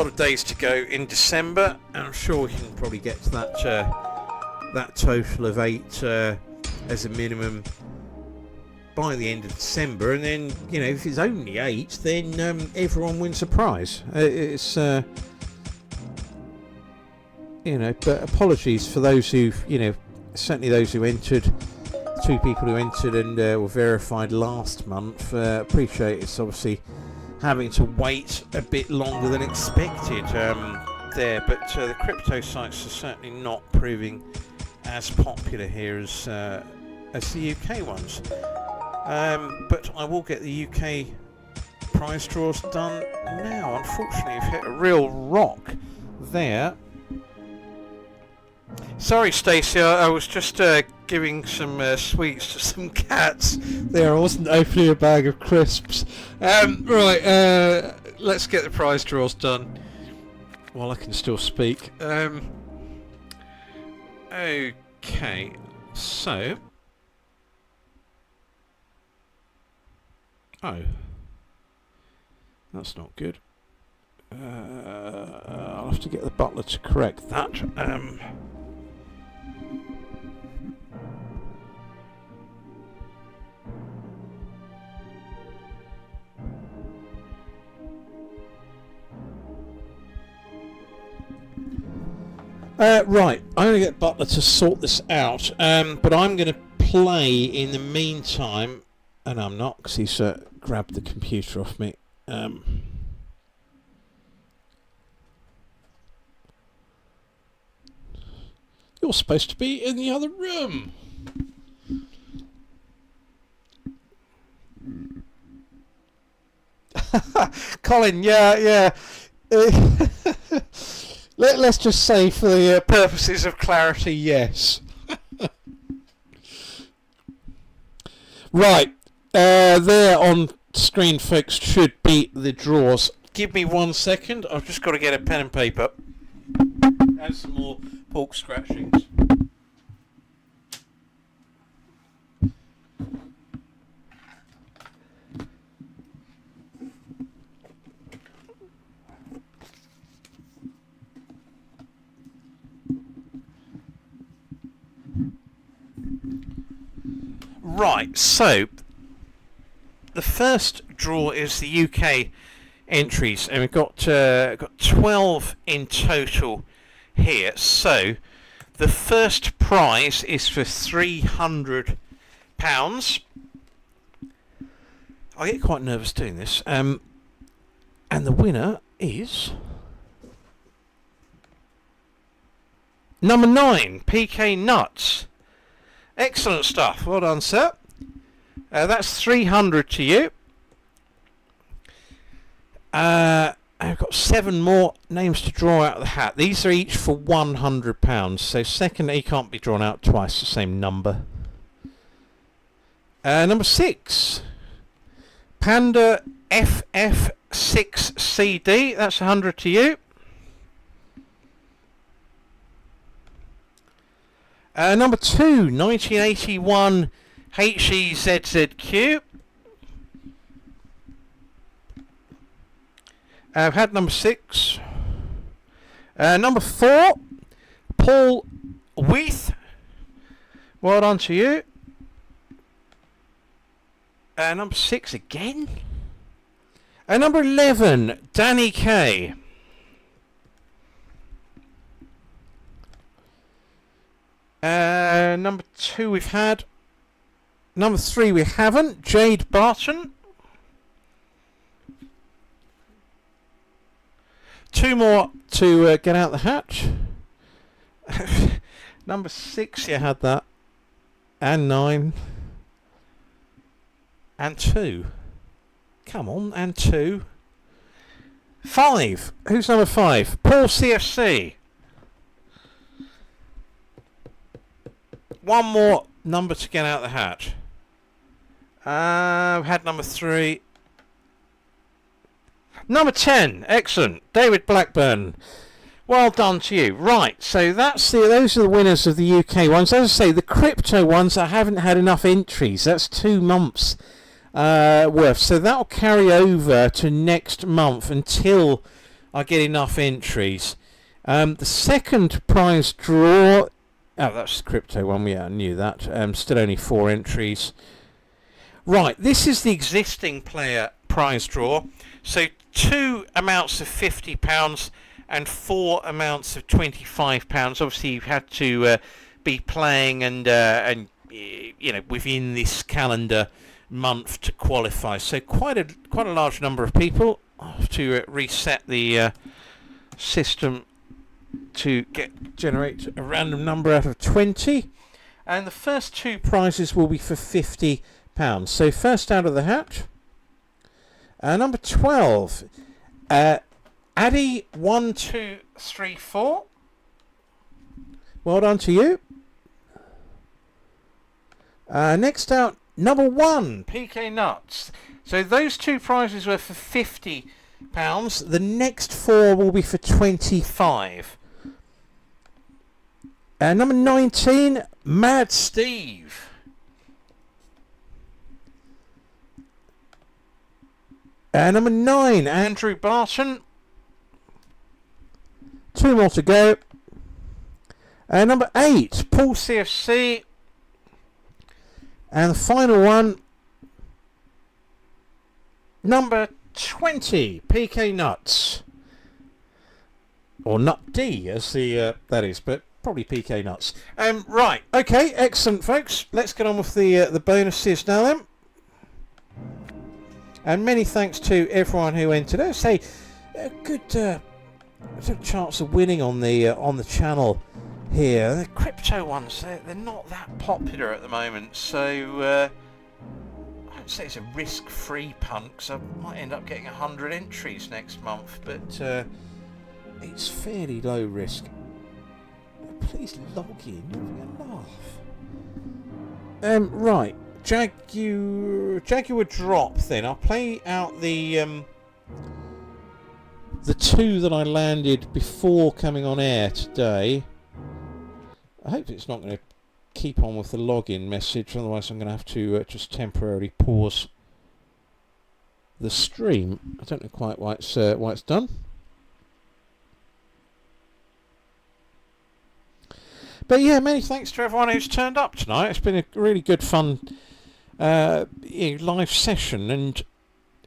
of days to go in December, and I'm sure we can probably get to that total of 8 as a minimum by the end of December. And then if it's only 8, then everyone wins a prize. It's but apologies for those who've, certainly those who entered, 2 people who entered and were verified last month. Appreciate it's obviously having to wait a bit longer than expected there, but the crypto sites are certainly not proving as popular here as the UK ones. But I will get the UK prize draws done now. Unfortunately, I've hit a real rock there. Sorry, Stacey, I was just giving some sweets to some cats there. I wasn't opening a bag of crisps. Right, let's get the prize draws done while I can still speak. Okay, so... Oh. That's not good. I'll have to get the butler to correct that. Right, I'm going to get Butler to sort this out, but I'm going to play in the meantime, and I'm not, because he's grabbed the computer off me. You're supposed to be in the other room. Colin, yeah. Let's just say for the purposes of clarity, yes. Right, there on screen, folks, should be the draws. Give me 1 second. I've just got to get a pen and paper and some more pork scratchings. Right, so the first draw is the UK entries, and we've got 12 in total here. So the first prize is for £300. I get quite nervous doing this, and the winner is number 9, PK Nuts. Excellent stuff. Well done, sir. That's 300 to you. I've got 7 more names to draw out of the hat. These are each for £100. So second, he can't be drawn out twice, the same number. Number 6. Panda FF6CD. That's 100 to you. Number 2, 1981 HEZZQ. I've had number 6. Number 4, Paul Weath. Well done to you. Number 6 again. Number 11, Danny K. Number 2 we've had. Number 3 we haven't. Jade Barton. 2 more to get out the hatch. Number 6 you had that. And 9. And 2. Come on, and 2. 5. Who's number 5? Paul CFC. 1 more number to get out the hatch. I've had number 3. Number 10. Excellent. David Blackburn. Well done to you. Right, so those are the winners of the UK ones. As I say, the crypto ones, I haven't had enough entries. That's 2 months worth. So that'll carry over to next month until I get enough entries. The second prize draw... Oh, that's the crypto one. Yeah, I knew that. Still only 4 entries. Right, this is the existing player prize draw. So 2 amounts of £50 and 4 amounts of £25. Obviously, you've had to be playing and within this calendar month to qualify. So quite a large number of people. I'll have to reset the system to generate a random number out of 20, and the first 2 prizes will be for £50. So first out of the hat, number 12, Addy1234. Well done to you. Next out, number 1, PK Nuts. So those 2 prizes were for £50. The next 4 will be for £25. Number 19, Mad Steve. Number 9, Andrew Barton. 2 more to go. Number 8, Paul CFC. And the final one, number 20, PK Nuts. Or Nut D, as the that is, but probably PK Nuts. Right, okay, excellent, folks. Let's get on with the bonuses now, then. And many thanks to everyone who entered. I say, a good chance of winning on the channel here. The crypto ones, they're not that popular at the moment, so I'd say it's a risk-free punt, because I might end up getting 100 entries next month, but it's fairly low risk. Please log in, you're having a laugh. Right, Jaguar Drop then. I'll play out the two that I landed before coming on air today. I hope it's not going to keep on with the login message, otherwise I'm going to have to just temporarily pause the stream. I don't know quite why it's done. But yeah, many thanks to everyone who's turned up tonight. It's been a really good fun live session, and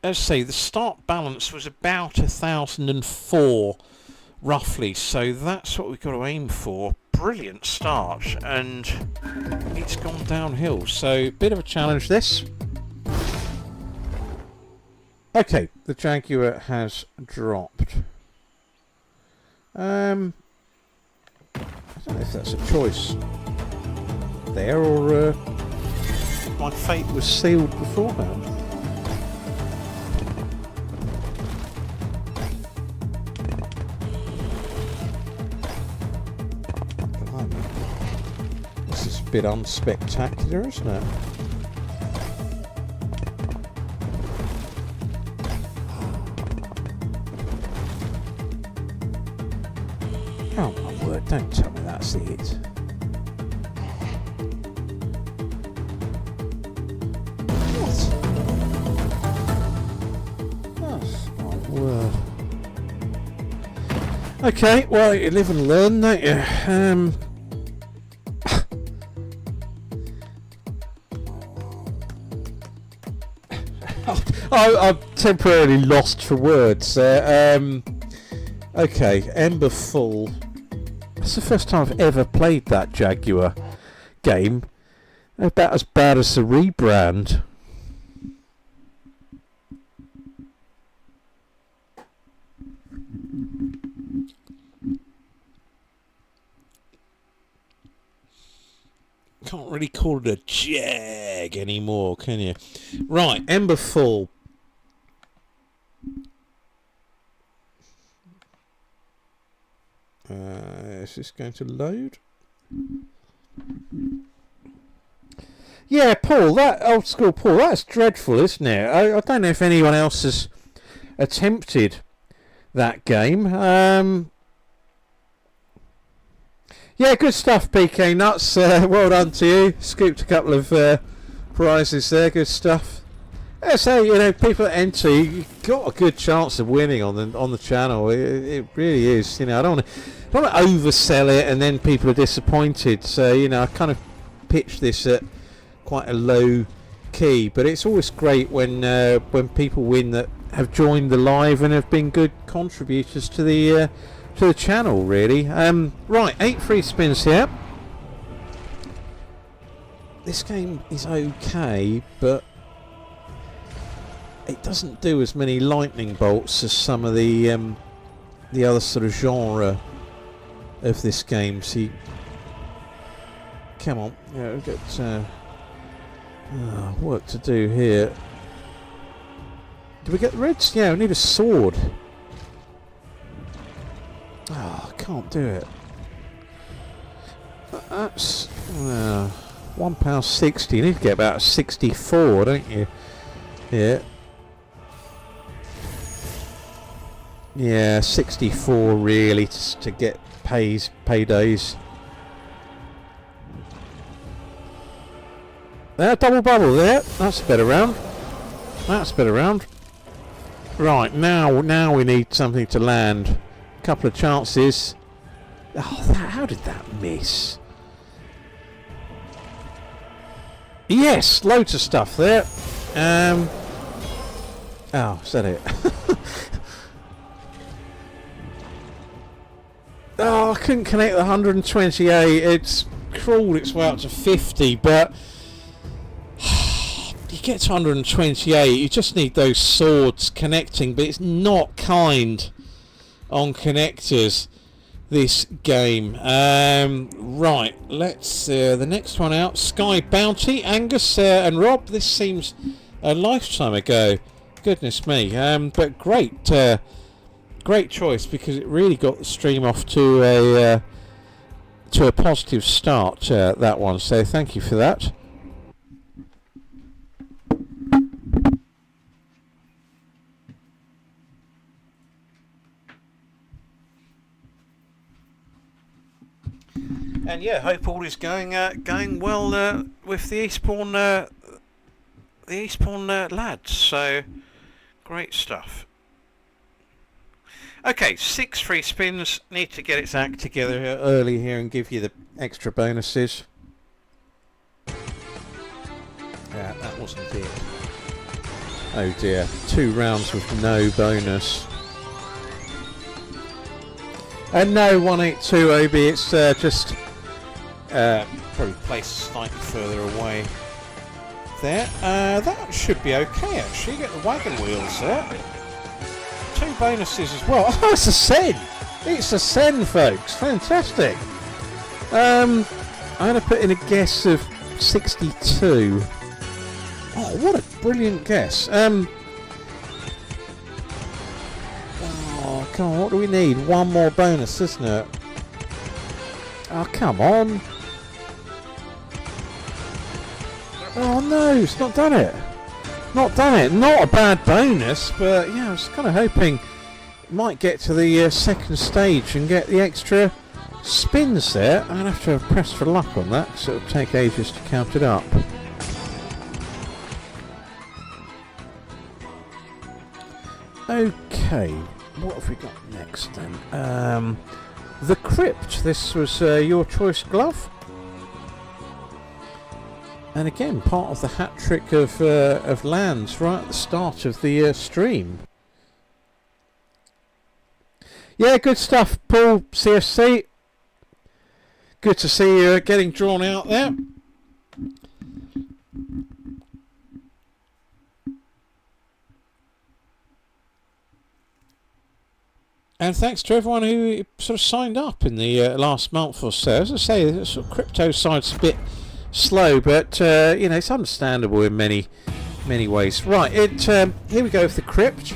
as I say, the start balance was about 1,004 roughly, so that's what we've got to aim for. Brilliant start, and it's gone downhill, so bit of a challenge this. Okay, the Jaguar has dropped. I don't know if that's a choice there, or my fate was sealed beforehand. This is a bit unspectacular, isn't it? Oh my word, don't tell me that's it. What? Oh my word. Okay, well, you live and learn, don't you? I'm temporarily lost for words there. Okay, Emberfall. That's the first time I've ever played that Jaguar game. About as bad as the rebrand. Can't really call it a Jag anymore, can you? Right, Emberfall. Is this going to load? Yeah, Paul, that old school Paul, that's dreadful, isn't it? I don't know if anyone else has attempted that game. Yeah, good stuff, PK Nuts. Well done to you. Scooped a couple of prizes there. Good stuff. So, you know, people that enter, you've got a good chance of winning on the channel. It really is. You know, I don't want to oversell it and then people are disappointed. So, you know, I kind of pitched this at quite a low key, but it's always great when people win that have joined the live and have been good contributors to the channel, really. Right, 8 free spins here. This game is okay, but it doesn't do as many lightning bolts as some of the other sort of genre of this game. See, come on, yeah, we've got work to do here. Do we get the reds? Yeah, we need a sword. Oh, I can't do it. That's £1.60. You need to get about 64, don't you? Yeah. Yeah, 64 really to get paydays. There, double bubble there. That's a better round. That's a better round. Right, now we need something to land. Couple of chances. Oh, how did that miss? Yes, loads of stuff there. Oh, is that it? Oh, I couldn't connect the 128. It's crawled its way up to 50, but you get to 128. You just need those swords connecting, but it's not kind on connectors. this game. Right, let's the next one out. Sky Bounty, Angus and Rob. This seems a lifetime ago. Goodness me. But great, great choice, because it really got the stream off to a positive start. That one. So thank you for that. And yeah, hope all is going well with the Eastbourne lads. So great stuff. Okay, 6 free spins. Need to get its act together early here and give you the extra bonuses. Yeah, that wasn't it. Oh dear, 2 rounds with no bonus. And no 182 OB. It's just. Probably placed slightly further away there. That should be okay actually. Get the wagon wheels there. 2 bonuses as well. Oh, it's a sen! It's a sen, folks. Fantastic. I'm going to put in a guess of 62. Oh, what a brilliant guess. Oh, come on, what do we need? 1 more bonus, isn't it? Oh, come on. Oh no, it's not done it. Not done it. Not a bad bonus, but yeah, I was kind of hoping it might get to the second stage and get the extra spins there. I'm going to have to press for luck on that, because it'll take ages to count it up. Okay, what have we got next then? The Crypt. This was your choice glove. And again, part of the hat trick of lands right at the start of the stream. Yeah, good stuff, Paul CFC. Good to see you getting drawn out there. And thanks to everyone who sort of signed up in the last month or so. As I say, the sort of crypto side's a bit slow, but you know, it's understandable in many ways. Right, here we go with the Crypt.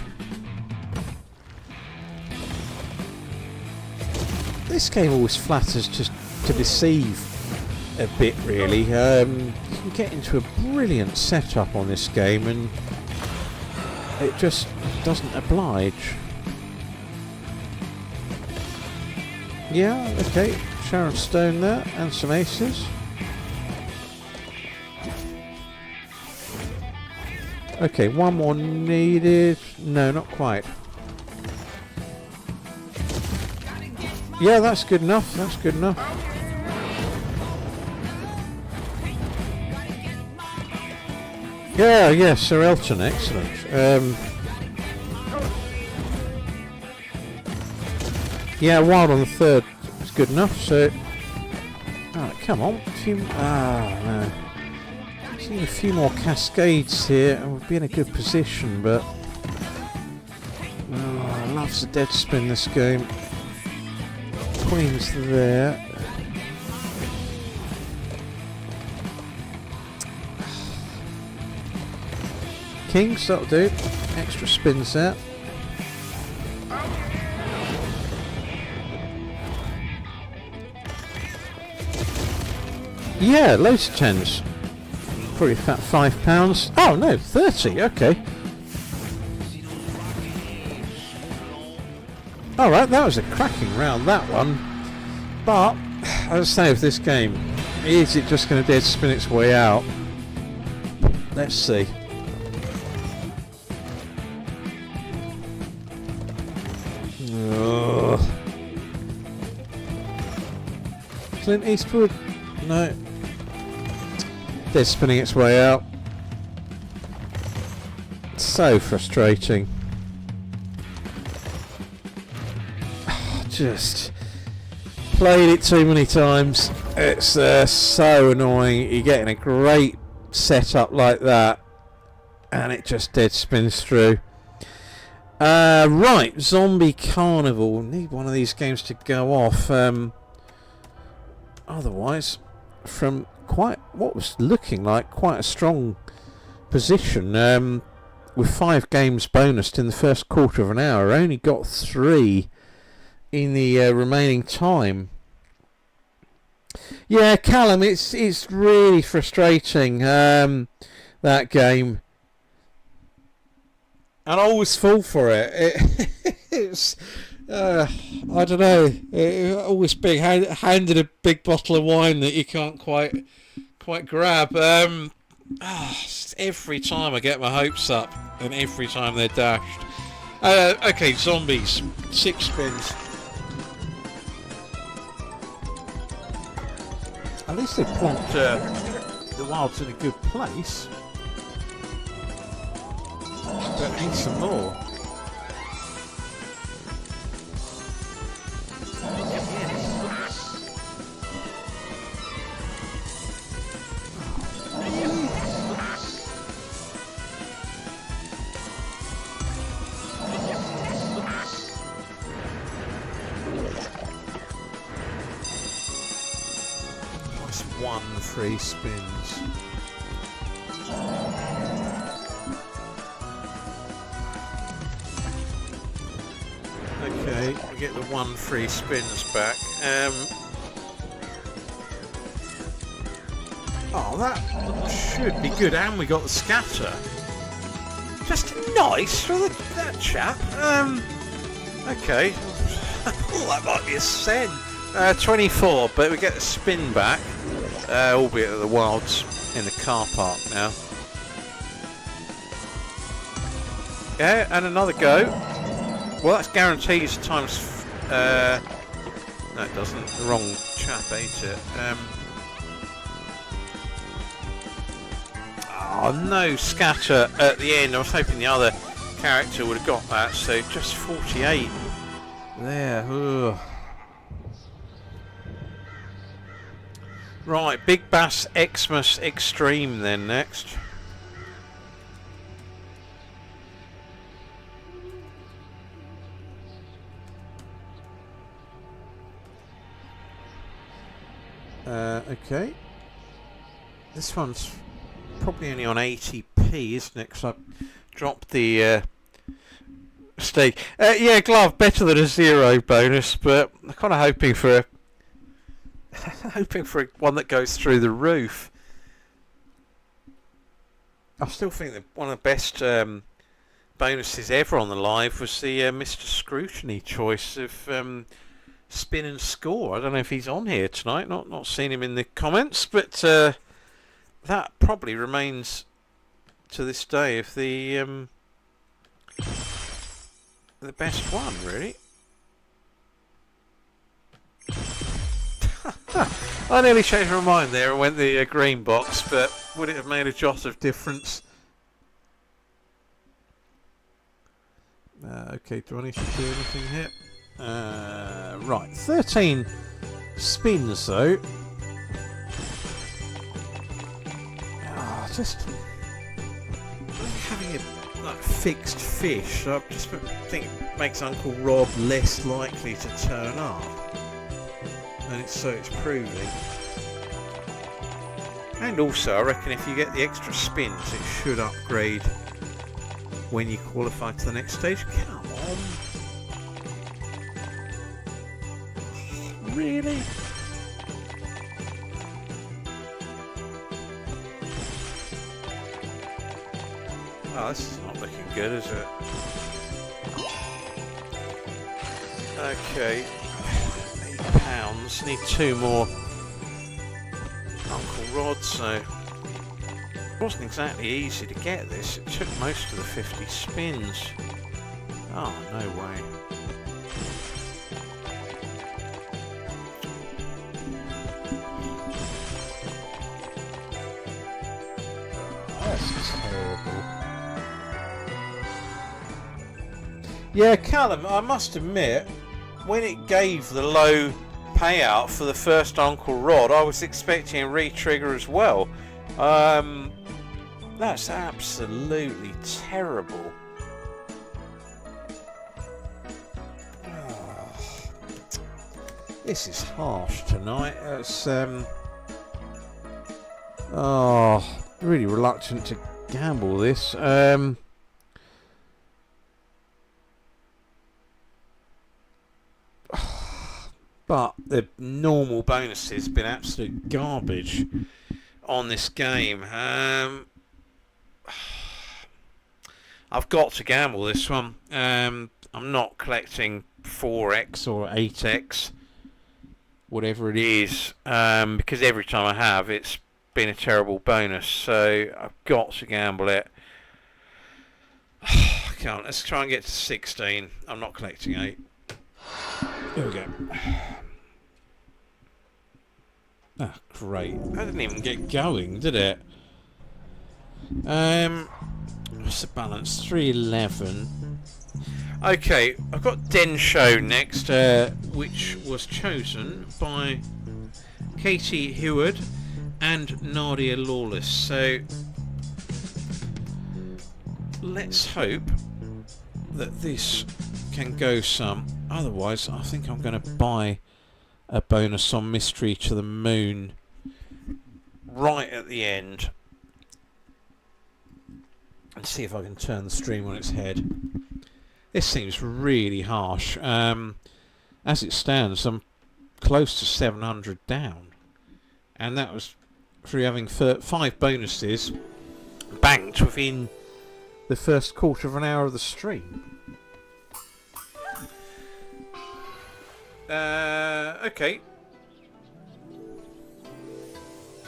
This game always flatters just to deceive a bit, really. You can get into a brilliant setup on this game, and it just doesn't oblige. Yeah, okay, Sharon Stone there, and some aces. Okay, 1 more needed. No, not quite. Yeah, that's good enough. That's good enough. Yeah, Sir Elton, excellent. Yeah, wild on the 3rd was good enough, so... Alright, come on. No. Need a few more cascades here and we'll be in a good position, but... Oh, loves a dead spin this game. Queen's there. Kings, that'll do. Extra spins there. Yeah, loads of 10s. Probably about £5. Oh no, 30, okay. Alright, that was a cracking round, that one. But, as I say, with this game, is it just going to dead spin its way out? Let's see. Ugh. Clint Eastwood? No. Dead spinning its way out. So frustrating. Just played it too many times. It's so annoying. You're getting a great setup like that and it just dead spins through. Right, Zombie Carnival. Need one of these games to go off. Otherwise, from what was looking like quite a strong position, with 5 games bonused in the first quarter of an hour, only got 3 in the remaining time. Yeah, Callum, it's really frustrating, that game. And I always fall for it. It's I don't know. Always being handed a big bottle of wine that you can't quite grab. Every time I get my hopes up, and every time they're dashed. Okay, zombies. 6 spins. At least they plonked the wilds in a good place. But I need some more. Nice 1 free spins. Okay, we get the 1 free spins back. Oh, that should be good, and we got the scatter. Just nice for that chap. Okay. Oh, that might be a send. 24, but we get the spin back, albeit at the wilds in the car park now. Yeah, and another go. Well, that's guarantees times... no, it doesn't. The wrong chap ate it. Oh, no scatter at the end. I was hoping the other character would have got that, so just 48. There. Ugh. Right, Big Bass Xmas Extreme then next. Okay. This one's probably only on 80p, isn't it? Because I dropped the stake. Yeah, Glove, better than a 0 bonus, but I'm kind of hoping for one that goes through the roof. I still think that one of the best bonuses ever on the live was the Mr. Scrutiny choice of spin and score. I don't know if he's on here tonight. Not seen him in the comments, but that probably remains to this day of the best one, really. I nearly changed my mind there and went the green box, but would it have made a jot of difference? Okay, do I need to do anything here? Right, 13 spins though. Just having a fixed fish, I just think it makes Uncle Rob less likely to turn up, and it's proving. And also, I reckon if you get the extra spins, it should upgrade when you qualify to the next stage. Come on. Really? Oh, this is not looking good, is it? Okay. £8. Need 2 more Uncle Rods, so it wasn't exactly easy to get this. It took most of the 50 spins. Oh, no way. This is horrible. Yeah, Callum, I must admit, when it gave the low payout for the first Uncle Rod, I was expecting a re-trigger as well. That's absolutely terrible. This is harsh tonight. It's really reluctant to gamble this. But the normal bonuses have been absolute garbage on this game. I've got to gamble this one. I'm not collecting 4x or 8x, whatever it is, because every time I have, it's been a terrible bonus. So I've got to gamble it. I can't. Let's try and get to 16. I'm not collecting 8. Here we go. Ah, great. That didn't even get going, did it? What's the balance? 311. Okay, I've got Demoshow next, which was chosen by Katie Heward and Nadia Lawless. So let's hope that this can go some. Otherwise, I think I'm going to buy a bonus on Mystery to the Moon right at the end and see if I can turn the stream on its head. This seems really harsh. As it stands, I'm close to 700 down, and that was through having 5 bonuses banked within the first quarter of an hour of the stream. Okay.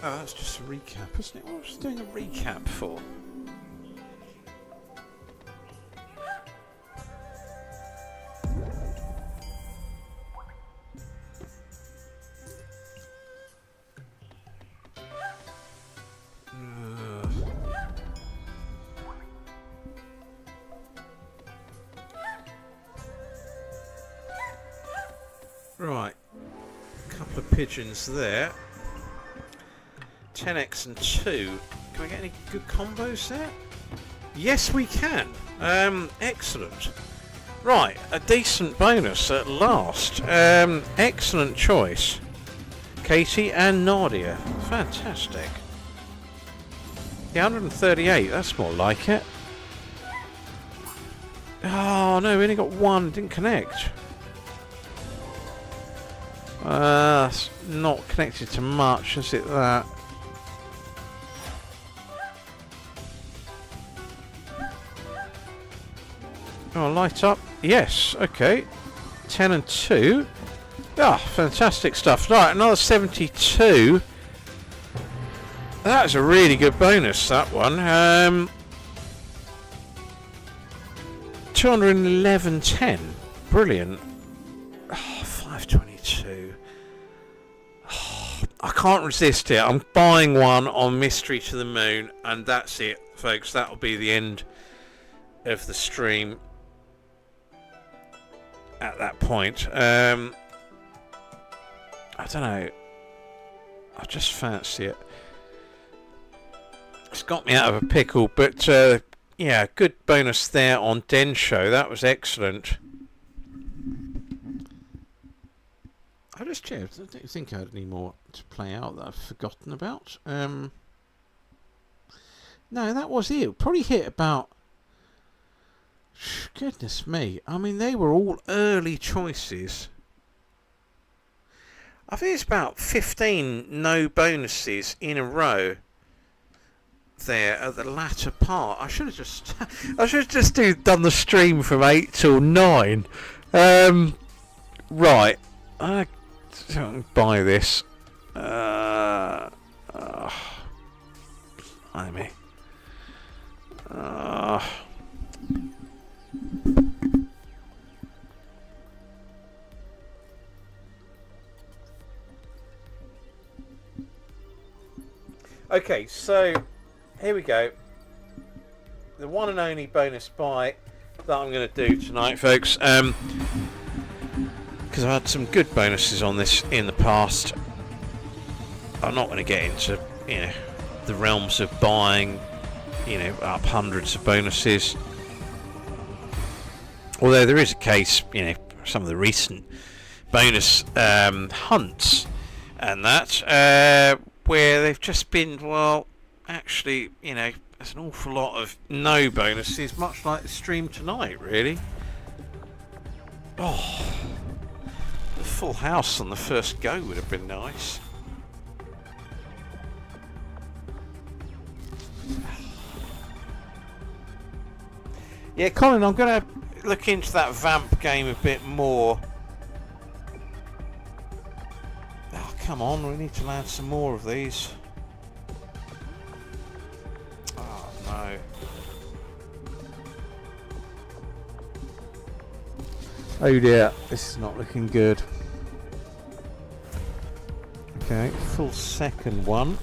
Oh, that's just a recap, isn't it? What was I doing a recap for? Right, a couple of pigeons there. 10x and 2. Can we get any good combos there? Yes, we can. Excellent. Right, a decent bonus at last. Excellent choice. Katie and Nadia. Fantastic. Yeah, 138, that's more like it. Oh no, we only got one, didn't connect. It's not connected to much, is it, that? Oh, light up. Yes, okay. 10 and 2. Ah, fantastic stuff. Right, another 72. That was a really good bonus, that one. 211.10. Brilliant. Oh, 522. Oh, I can't resist it. I'm buying one on Mystery to the Moon, and that's it, folks. That'll be the end of the stream at that point. I don't know. I just fancy it. It's got me out of a pickle, but yeah, good bonus there on Demoshow. That was excellent. I just checked. I don't think I had any more to play out that I've forgotten about. No, that was it. Probably hit about... Goodness me. I mean, they were all early choices. I think it's about 15 no bonuses in a row there at the latter part. I should have just done the stream from 8 till 9. Right. I can buy this. Blimey. Okay, so here we go. The one and only bonus buy that I'm going to do tonight, folks. Because I've had some good bonuses on this in the past. I'm not going to get into, the realms of buying, up hundreds of bonuses. Although there is a case, some of the recent bonus hunts and that, where they've just been, well, actually, you know, there's an awful lot of no bonuses, much like the stream tonight, really. Oh, the full house on the first go would have been nice. Yeah, Colin, I'm going to look into that Vamp game a bit more. Oh, come on, we need to land some more of these. Oh, no. Oh dear, this is not looking good. Okay, full second one.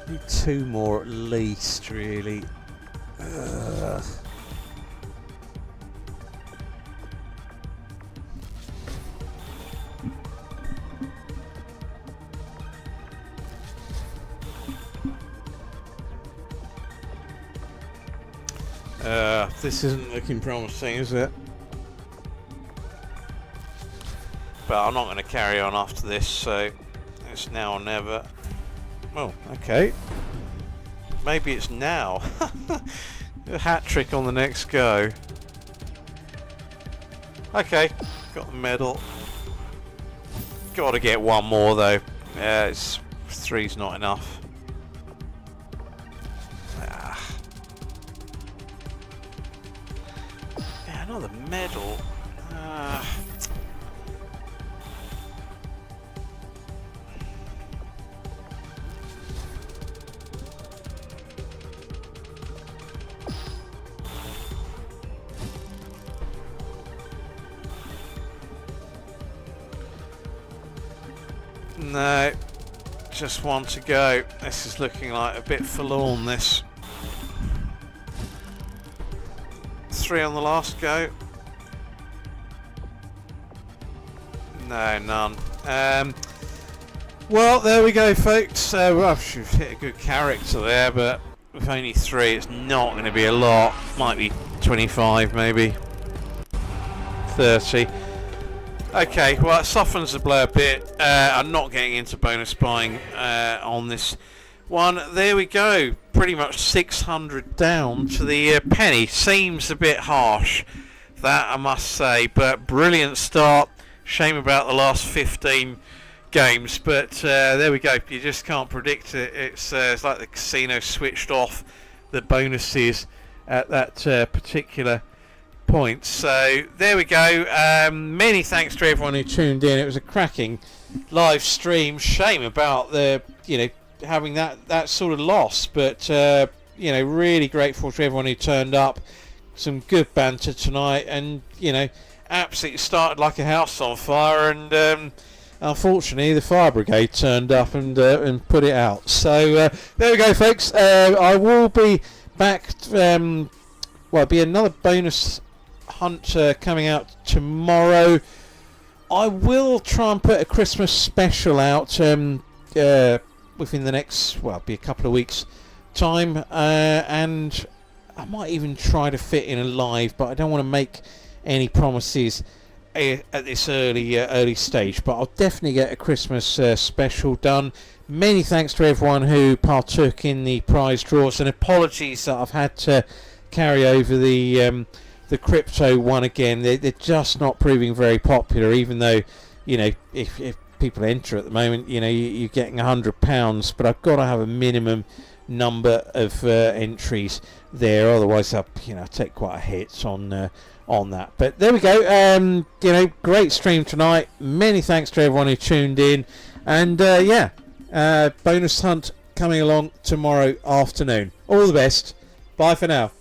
Need two more at least, really. This isn't looking promising, is it? But I'm not going to carry on after this, so it's now or never. Oh, okay. Maybe it's now. A hat trick on the next go. Okay, got the medal. Got to get one more though. Yeah, three's not enough. Yeah, another medal. No, just one to go. This is looking like a bit forlorn, this. Three on the last go. No, none. Well, there we go, folks. Well, we've hit a good character there, but with only three, it's not going to be a lot. Might be 25, maybe 30. Okay, well, it softens the blow a bit. I'm not getting into bonus buying on this one. There we go. Pretty much 600 down to the penny. Seems a bit harsh, that I must say, but brilliant start. Shame about the last 15 games, but there we go. You just can't predict it. It's like the casino switched off the bonuses at that particular point. So there we go. Many thanks to everyone who tuned in. It was a cracking live stream. Shame about the having that sort of loss, but really grateful to everyone who turned up. Some good banter tonight, and absolutely started like a house on fire, and unfortunately the fire brigade turned up and put it out. So there we go, folks. I will be back. Well, it'll be another bonus hunt coming out tomorrow. I will try and put a Christmas special out within the next, well, be a couple of weeks time, and I might even try to fit in a live, but I don't want to make any promises at this early stage, but I'll definitely get a Christmas special done. Many thanks to everyone who partook in the prize draws, and apologies that I've had to carry over the crypto one again. They're just not proving very popular, even though if people enter at the moment, you're getting £100, but I've got to have a minimum number of entries there, otherwise I'll take quite a hit on that. But there we go. Great stream tonight. Many thanks to everyone who tuned in, and bonus hunt coming along tomorrow afternoon. All the best. Bye for now.